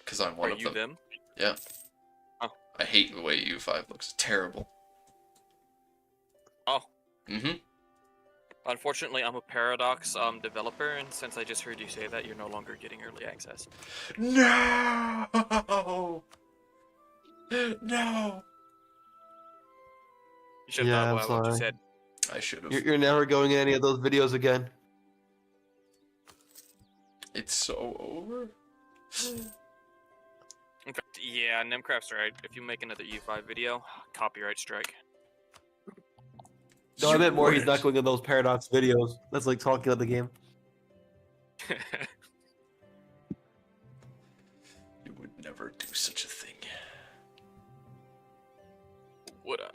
Speaker 1: Because I'm one
Speaker 3: Are
Speaker 1: of
Speaker 3: you
Speaker 1: them.
Speaker 3: them?
Speaker 1: Yeah.
Speaker 3: Oh.
Speaker 1: I hate the way EU5 looks. It's terrible.
Speaker 3: Oh.
Speaker 1: Mm-hmm.
Speaker 3: Unfortunately, I'm a Paradox developer, and since I just heard you say that, you're no longer getting early access.
Speaker 1: No! No!
Speaker 3: You should
Speaker 2: Yeah,
Speaker 3: have
Speaker 2: I'm
Speaker 3: thought what you
Speaker 2: sorry.
Speaker 3: said.
Speaker 1: I should have.
Speaker 2: You're never going in any of those videos again.
Speaker 1: It's so over.
Speaker 3: In fact, yeah, Nemcraft's right. If you make another E5 video, copyright strike.
Speaker 2: No, I meant more. He's
Speaker 1: wouldn't.
Speaker 2: not going in those Paradox videos. That's like talking about the game.
Speaker 1: You would never do such a thing.
Speaker 3: Would I?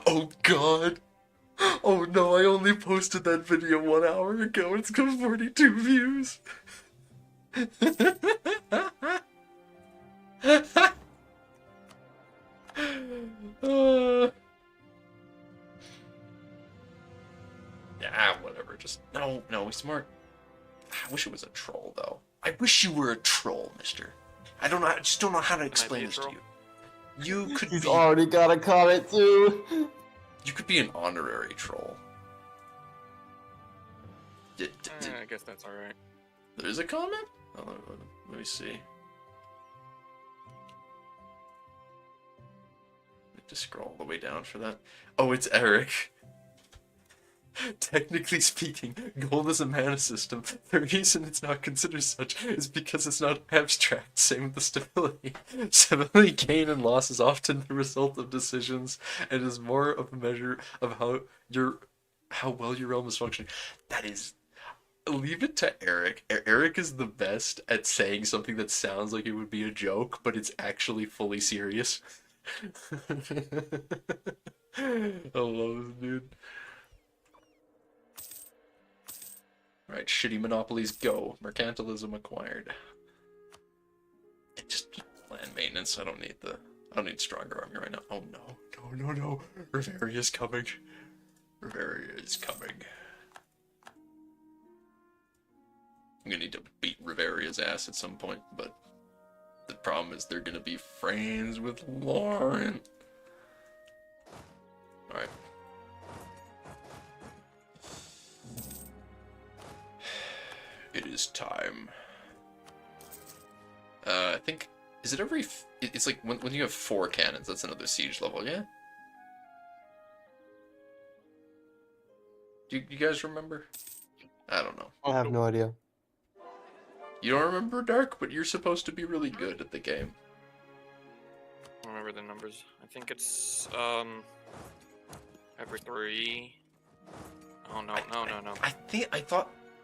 Speaker 1: Oh God! Oh no, I only posted that video 1 hour ago. It's got 42 views. Yeah, whatever. Just no, he's smart. I wish it was a troll though. I wish you were a troll, mister. I just don't know how to explain this to you. You could
Speaker 2: He's
Speaker 1: be
Speaker 2: already got a comment too.
Speaker 1: You could be an honorary troll.
Speaker 3: I guess that's alright.
Speaker 1: There's a comment? Oh, let me see. Just scroll all the way down for that. Oh, it's Eric. Technically speaking, gold is a mana system. The reason it's not considered such is because it's not abstract. Same with the stability. Stability gain and loss is often the result of decisions and is more of a measure of how well your realm is functioning. That is... Leave it to Eric. Eric is the best at saying something that sounds like it would be a joke, but it's actually fully serious. I love this dude. Alright, shitty monopolies go. Mercantilism acquired. Just land maintenance. I don't need stronger army right now. Oh no. No. Reveria is coming. Reveria is coming. I'm gonna need to beat Riveria's ass at some point, but the problem is they're gonna be friends with Lauren. Alright. It is time. I think... Is it every... It's like when you have 4 cannons, that's another siege level, yeah? Do you guys remember? I don't know.
Speaker 2: I have no idea.
Speaker 1: You don't remember, Dark, but you're supposed to be really good at the game.
Speaker 3: I don't remember the numbers. I think it's every 3. Oh no.
Speaker 1: I thought...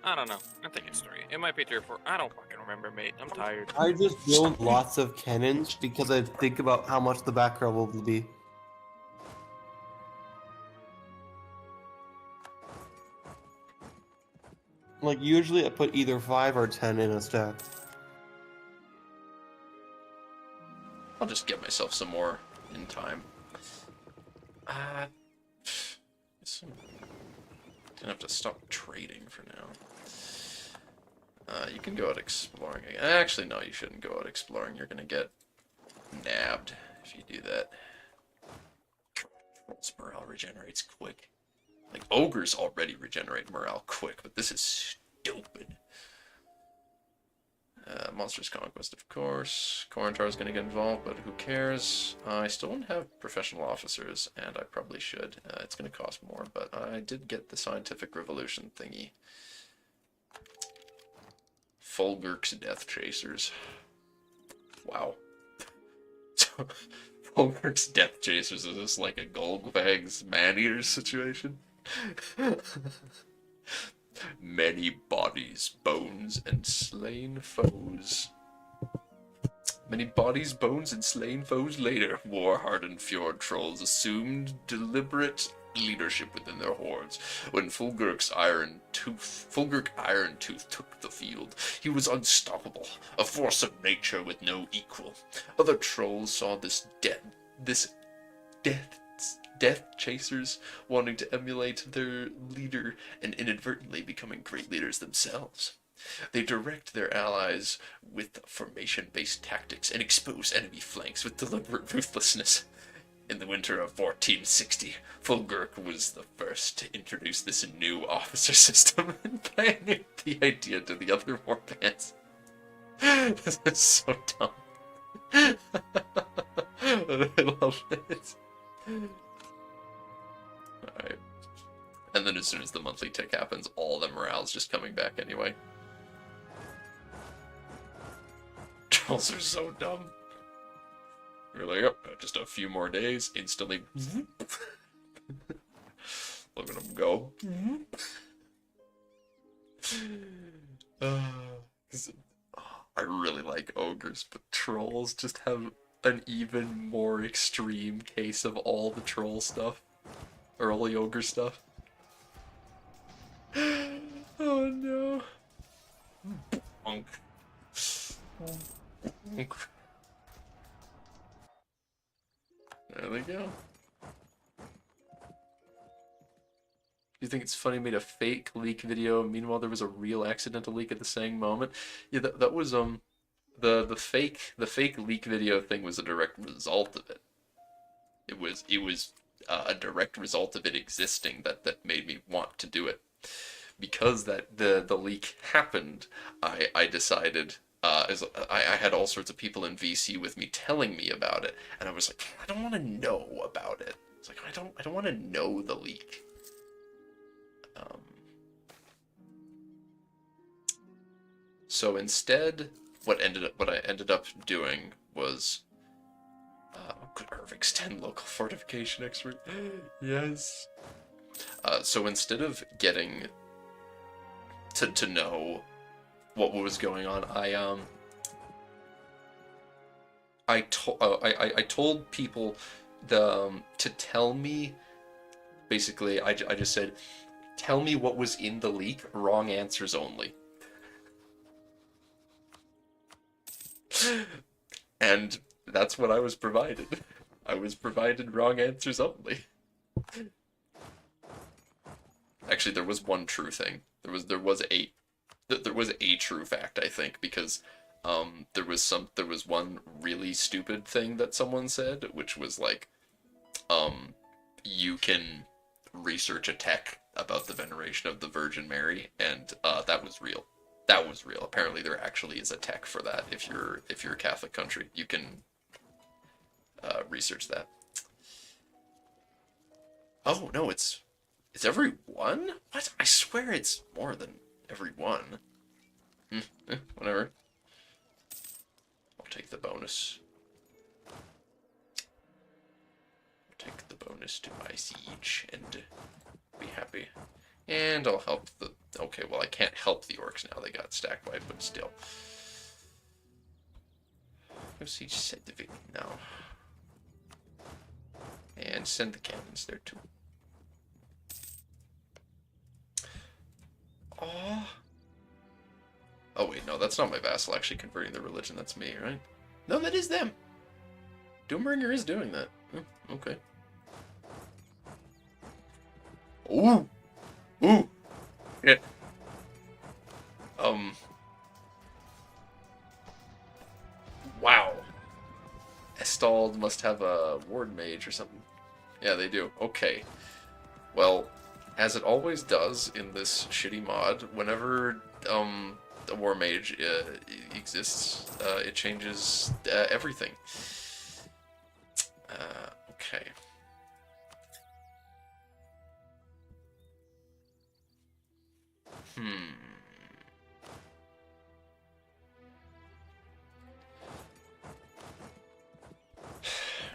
Speaker 3: I don't know. I think it's 3. It might be 3 or 4. I don't fucking remember, mate. I'm tired.
Speaker 2: I just build lots of cannons because I think about how much the back row will be. Like, usually I put either 5 or 10 in a stack.
Speaker 1: I'll just get myself some more in time. Gonna have to stop trading for now. You can go out exploring again. Actually, no, you shouldn't go out exploring. You're gonna get nabbed if you do that. Troll's morale regenerates quick. Like, ogres already regenerate morale quick, but this is stupid. Monsters Conquest, of course. Corentar's going to get involved, but who cares? I still don't have professional officers, and I probably should. It's going to cost more, but I did get the Scientific Revolution thingy. Fulgurk's Death Chasers. Wow. Fulgurk's Death Chasers is just like a Golgvag's Man-Eater situation. Many bodies, bones, and slain foes. Many bodies, bones, and slain foes later, war-hardened fjord trolls assumed deliberate leadership within their hordes. When Fulgurk Irontooth took the field, he was unstoppable, a force of nature with no equal. Other trolls saw this death chasers wanting to emulate their leader and inadvertently becoming great leaders themselves. They direct their allies with formation-based tactics and expose enemy flanks with deliberate ruthlessness. In the winter of 1460, Fulgurk was the first to introduce this new officer system and pioneered the idea to the other warbands. This is so dumb. I love it. Alright. And then as soon as the monthly tick happens, all the morale's just coming back anyway. Trolls are so dumb. You're like, oh, just a few more days, instantly. Look at them go. I really like ogres, but trolls just have an even more extreme case of all the troll stuff. Or all the ogre stuff. Oh no. Bonk. Bonk. There they go. You think it's funny made a fake leak video, meanwhile there was a real accidental leak at the same moment? Yeah, that was the fake leak video thing was a direct result of it. It was a direct result of it existing that made me want to do it. Because that the leak happened, I decided I had all sorts of people in VC with me telling me about it, and I was like, I don't want to know about it. It's like I don't want to know the leak. So instead, what I ended up doing was extend local fortification expert. Yes. So instead of getting to know what was going on, I told people to tell me. Basically, I just said, tell me what was in the leak. Wrong answers only. And that's what I was provided. I was provided wrong answers only. Actually, there was one true thing. There was a true fact, I think, because there was one really stupid thing that someone said, which was like, you can research a tech about the veneration of the Virgin Mary, and that was real. That was real. Apparently, there actually is a tech for that. If you're a Catholic country, you can research that. Oh no, it's every one? What? I swear it's more than every one. Whatever. I'll take the bonus. I'll take the bonus to my siege and be happy. And I'll help the... Okay, well, I can't help the orcs now. They got stack wiped, but still. Go siege set the victim now. And send the cannons there, too. Aww. Oh, wait, no, that's not my vassal actually converting the religion. That's me, right? No, that is them. Doombringer is doing that. Oh, okay. Ooh! Ooh! Yeah. Wow. Estald must have a ward mage or something. Yeah, they do. Okay. Well, as it always does in this shitty mod, whenever a war mage exists, it changes everything. Okay.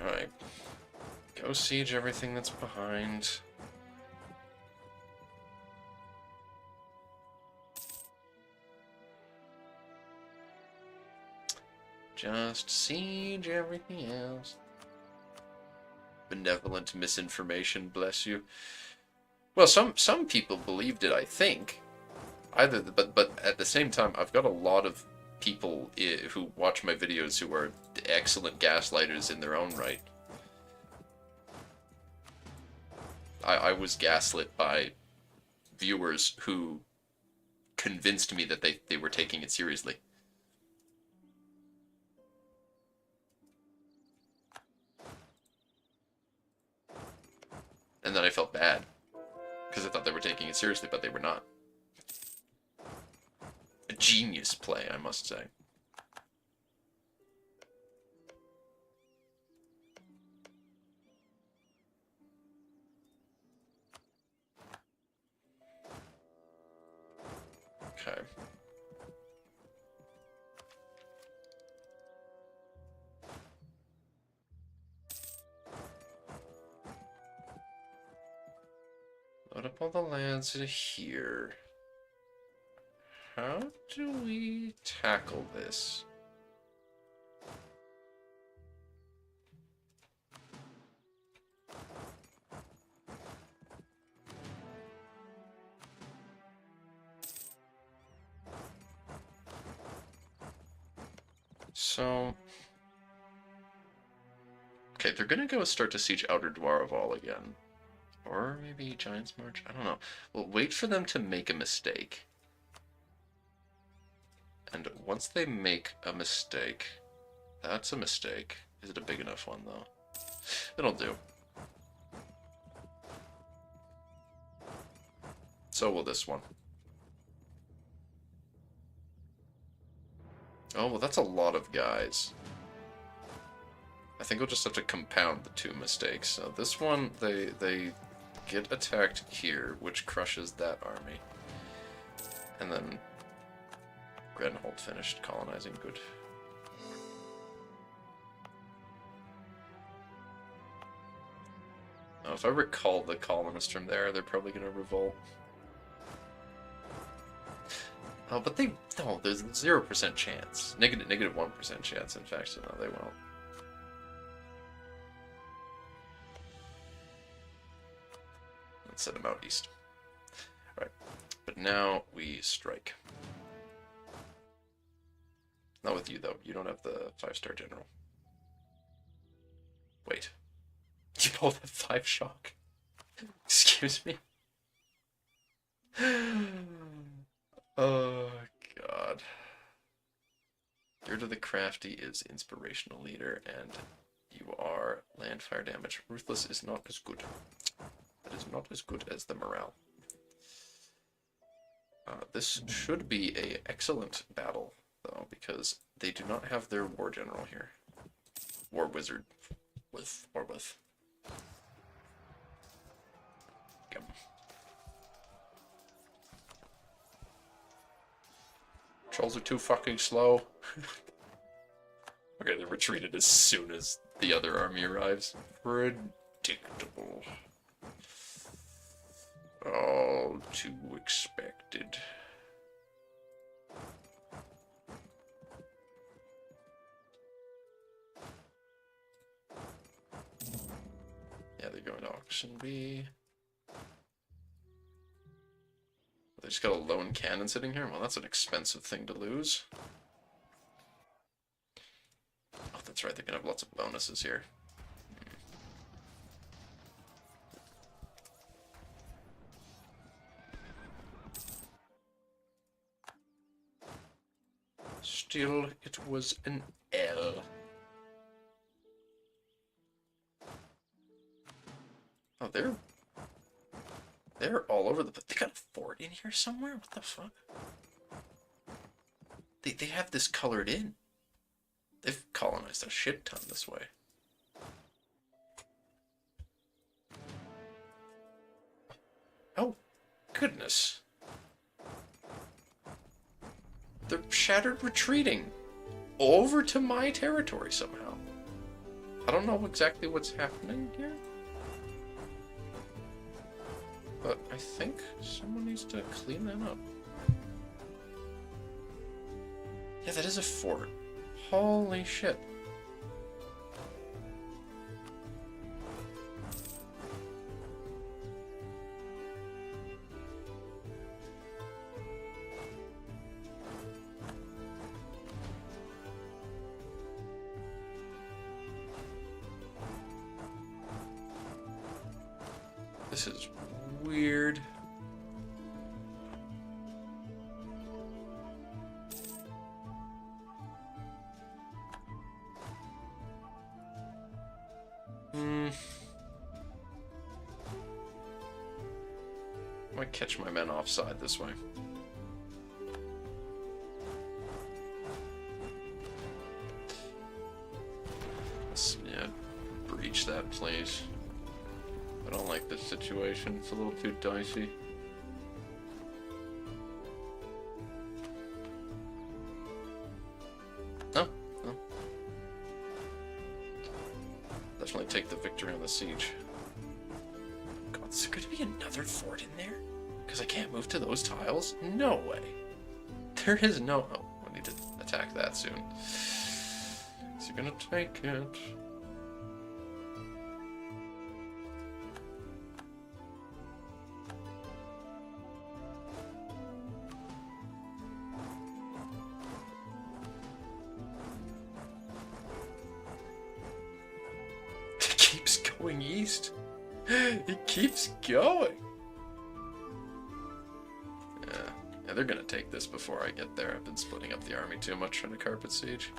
Speaker 1: Alright. Go siege everything that's behind. Just siege everything else. Benevolent misinformation, bless you. Well, some people believed it, I think. But at the same time, I've got a lot of people who watch my videos who are excellent gaslighters in their own right. I was gaslit by viewers who convinced me that they were taking it seriously. And then I felt bad, because I thought they were taking it seriously, but they were not. A genius play, I must say. Okay. Load up all the lands here. How do we tackle this? So... Okay, they're gonna go start to siege Outer Dwaraval again. Or maybe Giant's March? I don't know. We'll wait for them to make a mistake. And once they make a mistake... That's a mistake. Is it a big enough one, though? It'll do. So will this one. Oh, well, that's a lot of guys. I think we'll just have to compound the two mistakes. So this one, they get attacked here, which crushes that army. And then Gerudaghot finished colonizing. Good. Now, if I recall the colonists from there, they're probably going to revolt. Oh, but they... No, there's 0% chance. Negative 1% chance, in fact, so no, they won't. Let's send them out east. Alright, but now we strike. Not with you, though. You don't have the 5-star general. Wait. You both have 5 shock? Excuse me? Oh, God. Gerudaghot the Crafty is inspirational leader, and you are land fire damage. Ruthless is not as good. That is not as good as the morale. This should be an excellent battle, though, because they do not have their war general here. War wizard. War with. Yep. Trolls are too fucking slow. Okay, they retreated as soon as the other army arrives. Predictable. All too expected. Yeah, they're going to auction B. They just got a lone cannon sitting here? Well, that's an expensive thing to lose. Oh, that's right, they're gonna have lots of bonuses here. Still, it was an L. Oh, they're all over the place. They got a fort in here somewhere? What the fuck? they have this colored in. They've colonized a shit ton this way. Oh, goodness. They're shattered retreating over to my territory somehow. I don't know exactly what's happening here. But I think someone needs to clean that up. Yeah, that is a fort. Holy shit. This is weird. Might catch my men offside this way. Yeah, breach that, please. I don't like this situation. It's a little too dicey. No, no. Definitely take the victory on the siege. God, is there going to be another fort in there? Because I can't move to those tiles? No way. There is no... Oh, I need to attack that soon. Is he going to take it? It keeps going east. It keeps going. Yeah, they're gonna take this before I get there. I've been splitting up the army too much trying to carpet siege.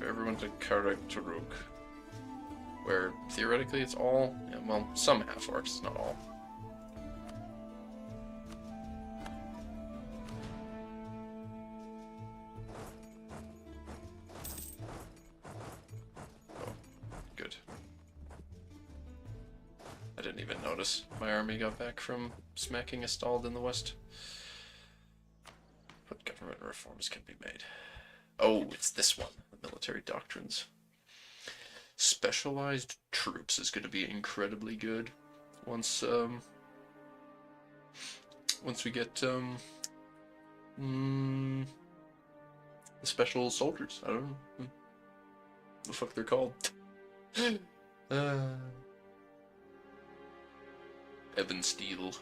Speaker 1: Everyone to Gerudaghot, where theoretically it's all, yeah, well, some half orcs, not all. Oh, good. I didn't even notice my army got back from smacking a stalled in the west. But government reforms can be made. Oh, it's this one. The military doctrines. Specialized troops is going to be incredibly good once we get the special soldiers. I don't know what the fuck they're called. Evan Steele.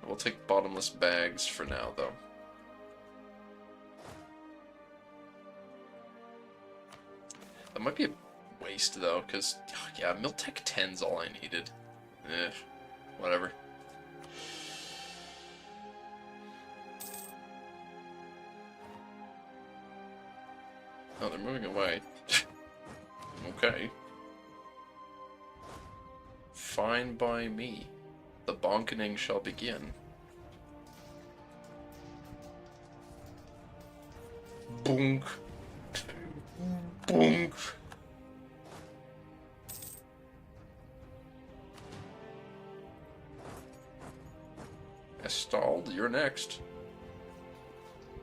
Speaker 1: We'll take bottomless bags for now, though. That might be a waste, though, because, yeah, Miltech 10's all I needed. Whatever. Oh, they're moving away. Okay. Fine by me. The bonkening shall begin. Boonk. Boonk. Estalled, you're next.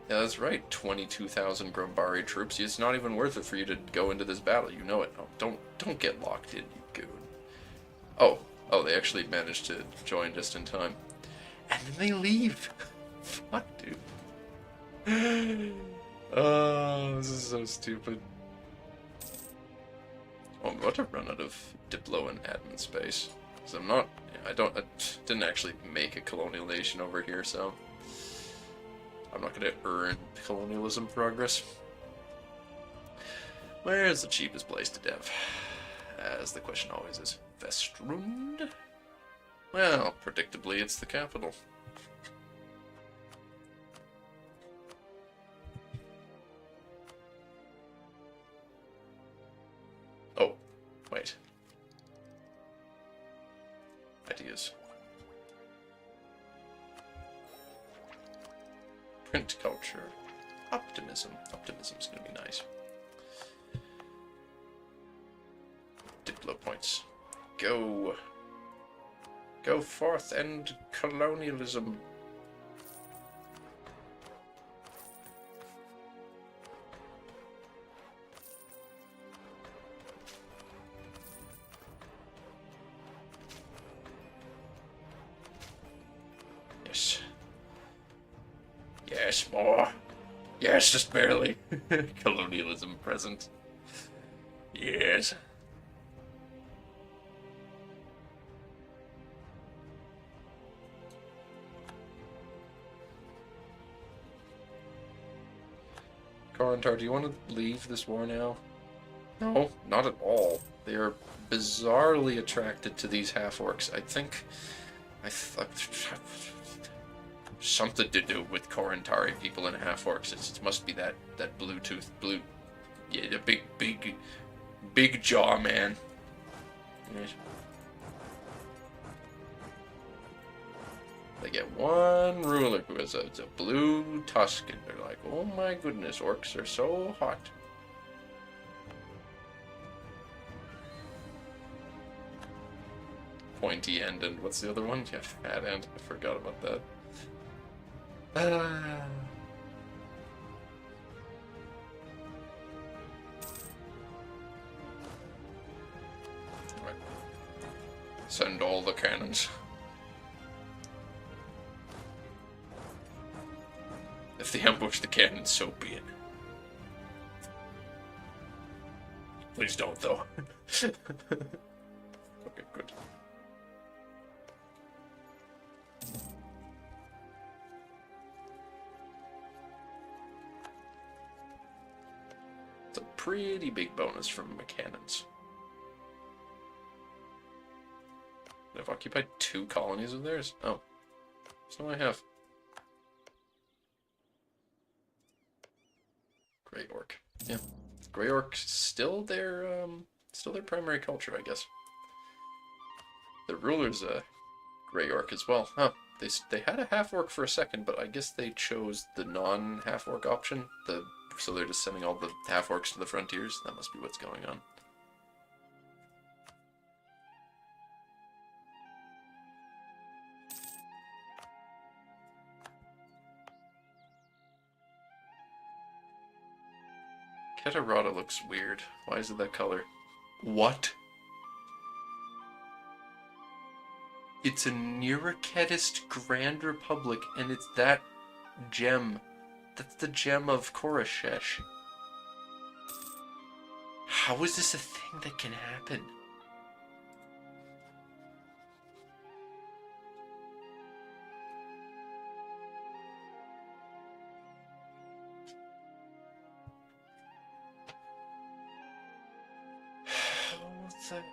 Speaker 1: Yeah, that's right. 22,000 Grumbari troops. It's not even worth it for you to go into this battle. You know it. No, don't get locked in, you goon. Oh, they actually managed to join just in time. And then they leave. Fuck, dude. Oh, this is so stupid. I'm about to run out of Diplo and admin space. Because I didn't actually make a colonial nation over here, so I'm not going to earn colonialism progress. Where's the cheapest place to dev? As the question always is. Vestrund? Well, predictably, it's the capital. Oh, wait. Ideas. Print culture. Optimism. Optimism's gonna be nice. Diplo points. Go. Go forth and colonialism. Yes. Yes, more. Yes, just barely. Colonialism present. Yes. Corentar, do you want to leave this war now? No, not at all. They are bizarrely attracted to these half-orcs. I think... something to do with Corentari people and half-orcs. It must be that Bluetooth, yeah, the big jaw man. Yes. They get one ruler who has a blue tusk, and they're like, oh my goodness, orcs are so hot. Pointy end, and what's the other one? Yeah, fat end. I forgot about that. Right. Send all the cannons. If they ambush the cannon, so be it. Please don't, though. Okay, good. It's a pretty big bonus from my cannons. I've occupied 2 colonies of theirs? Oh. So I have. Grey Orc. Yeah. Grey Orc still their primary culture, I guess. The ruler's a Grey Orc as well. Huh. They had a half-orc for a second, but I guess they chose the non-half-orc option. So they're just sending all the half-orcs to the frontiers. That must be what's going on. Ketarada looks weird. Why is it that color? What? It's a Neurokedist Grand Republic, and it's that gem. That's the gem of Korashesh. How is this a thing that can happen? What the hell?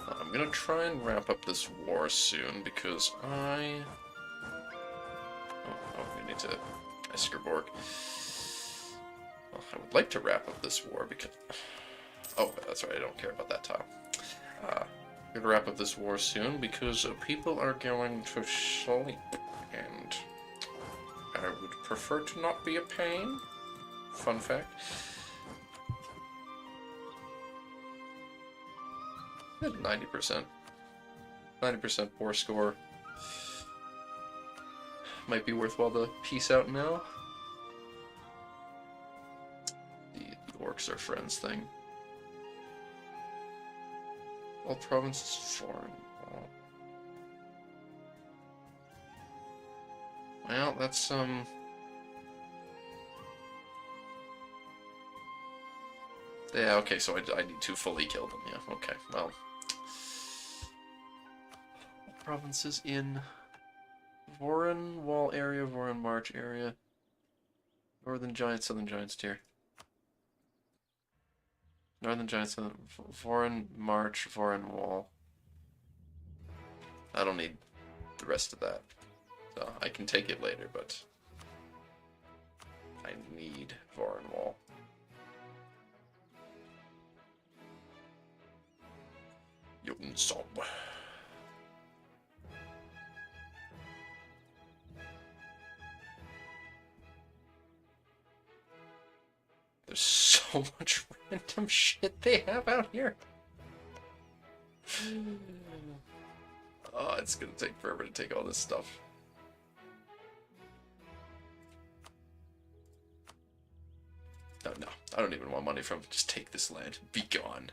Speaker 1: I'm gonna try and wrap up this war soon because I... Oh, we need to Eskerborg. Well, I would like to wrap up this war because... Oh, that's right, I don't care about that tile. I'm gonna wrap up this war soon because people are going to sleep, and I would prefer to not be a pain. Fun fact. 90%. 90% poor score. Might be worthwhile to peace out now. The orcs are friends thing. All provinces foreign. Well, that's yeah, okay, so I need to fully kill them, yeah, okay, well. Provinces in Voron Wall area, Voron March area. Northern Giants, Southern Giants tier. Northern Giants, Voron March, Voron Wall. I don't need the rest of that. So I can take it later, but I need Voron Wall. Jotun Sob. There's so much random shit they have out here. Oh, it's gonna take forever to take all this stuff. Oh, no, I don't even want money from it. Just take this land. Be gone.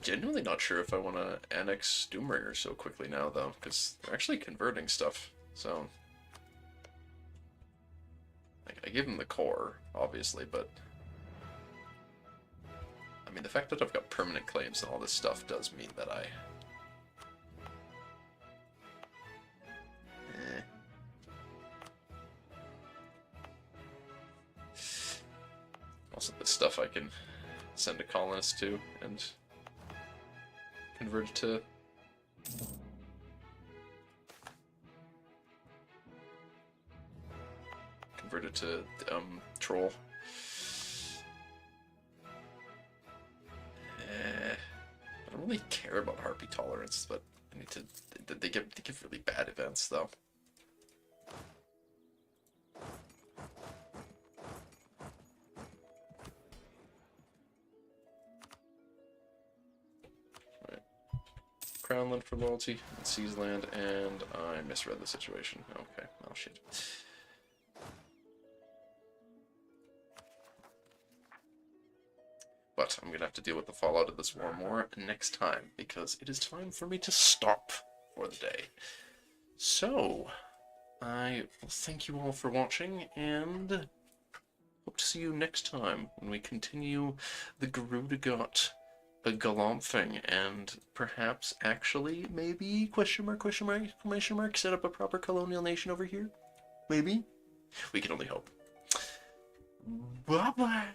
Speaker 1: Genuinely not sure if I want to annex Doomringer so quickly now, though, because they're actually converting stuff, so... I give them the core, obviously, but... I mean, the fact that I've got permanent claims and all this stuff does mean that I... Also, this stuff I can send a colonist to, and... convert it to... convert it to, troll. I don't really care about Harpy Tolerance, but I need to... They give really bad events, though. Crownland for loyalty, Seas land, and I misread the situation. Okay, well, shit. But I'm gonna have to deal with the fallout of this war more next time, because it is time for me to stop for the day. So, I will thank you all for watching, and hope to see you next time when we continue the Gerudaghot galumphing, and perhaps actually, maybe, question mark, set up a proper colonial nation over here? Maybe? We can only hope. Bye-bye!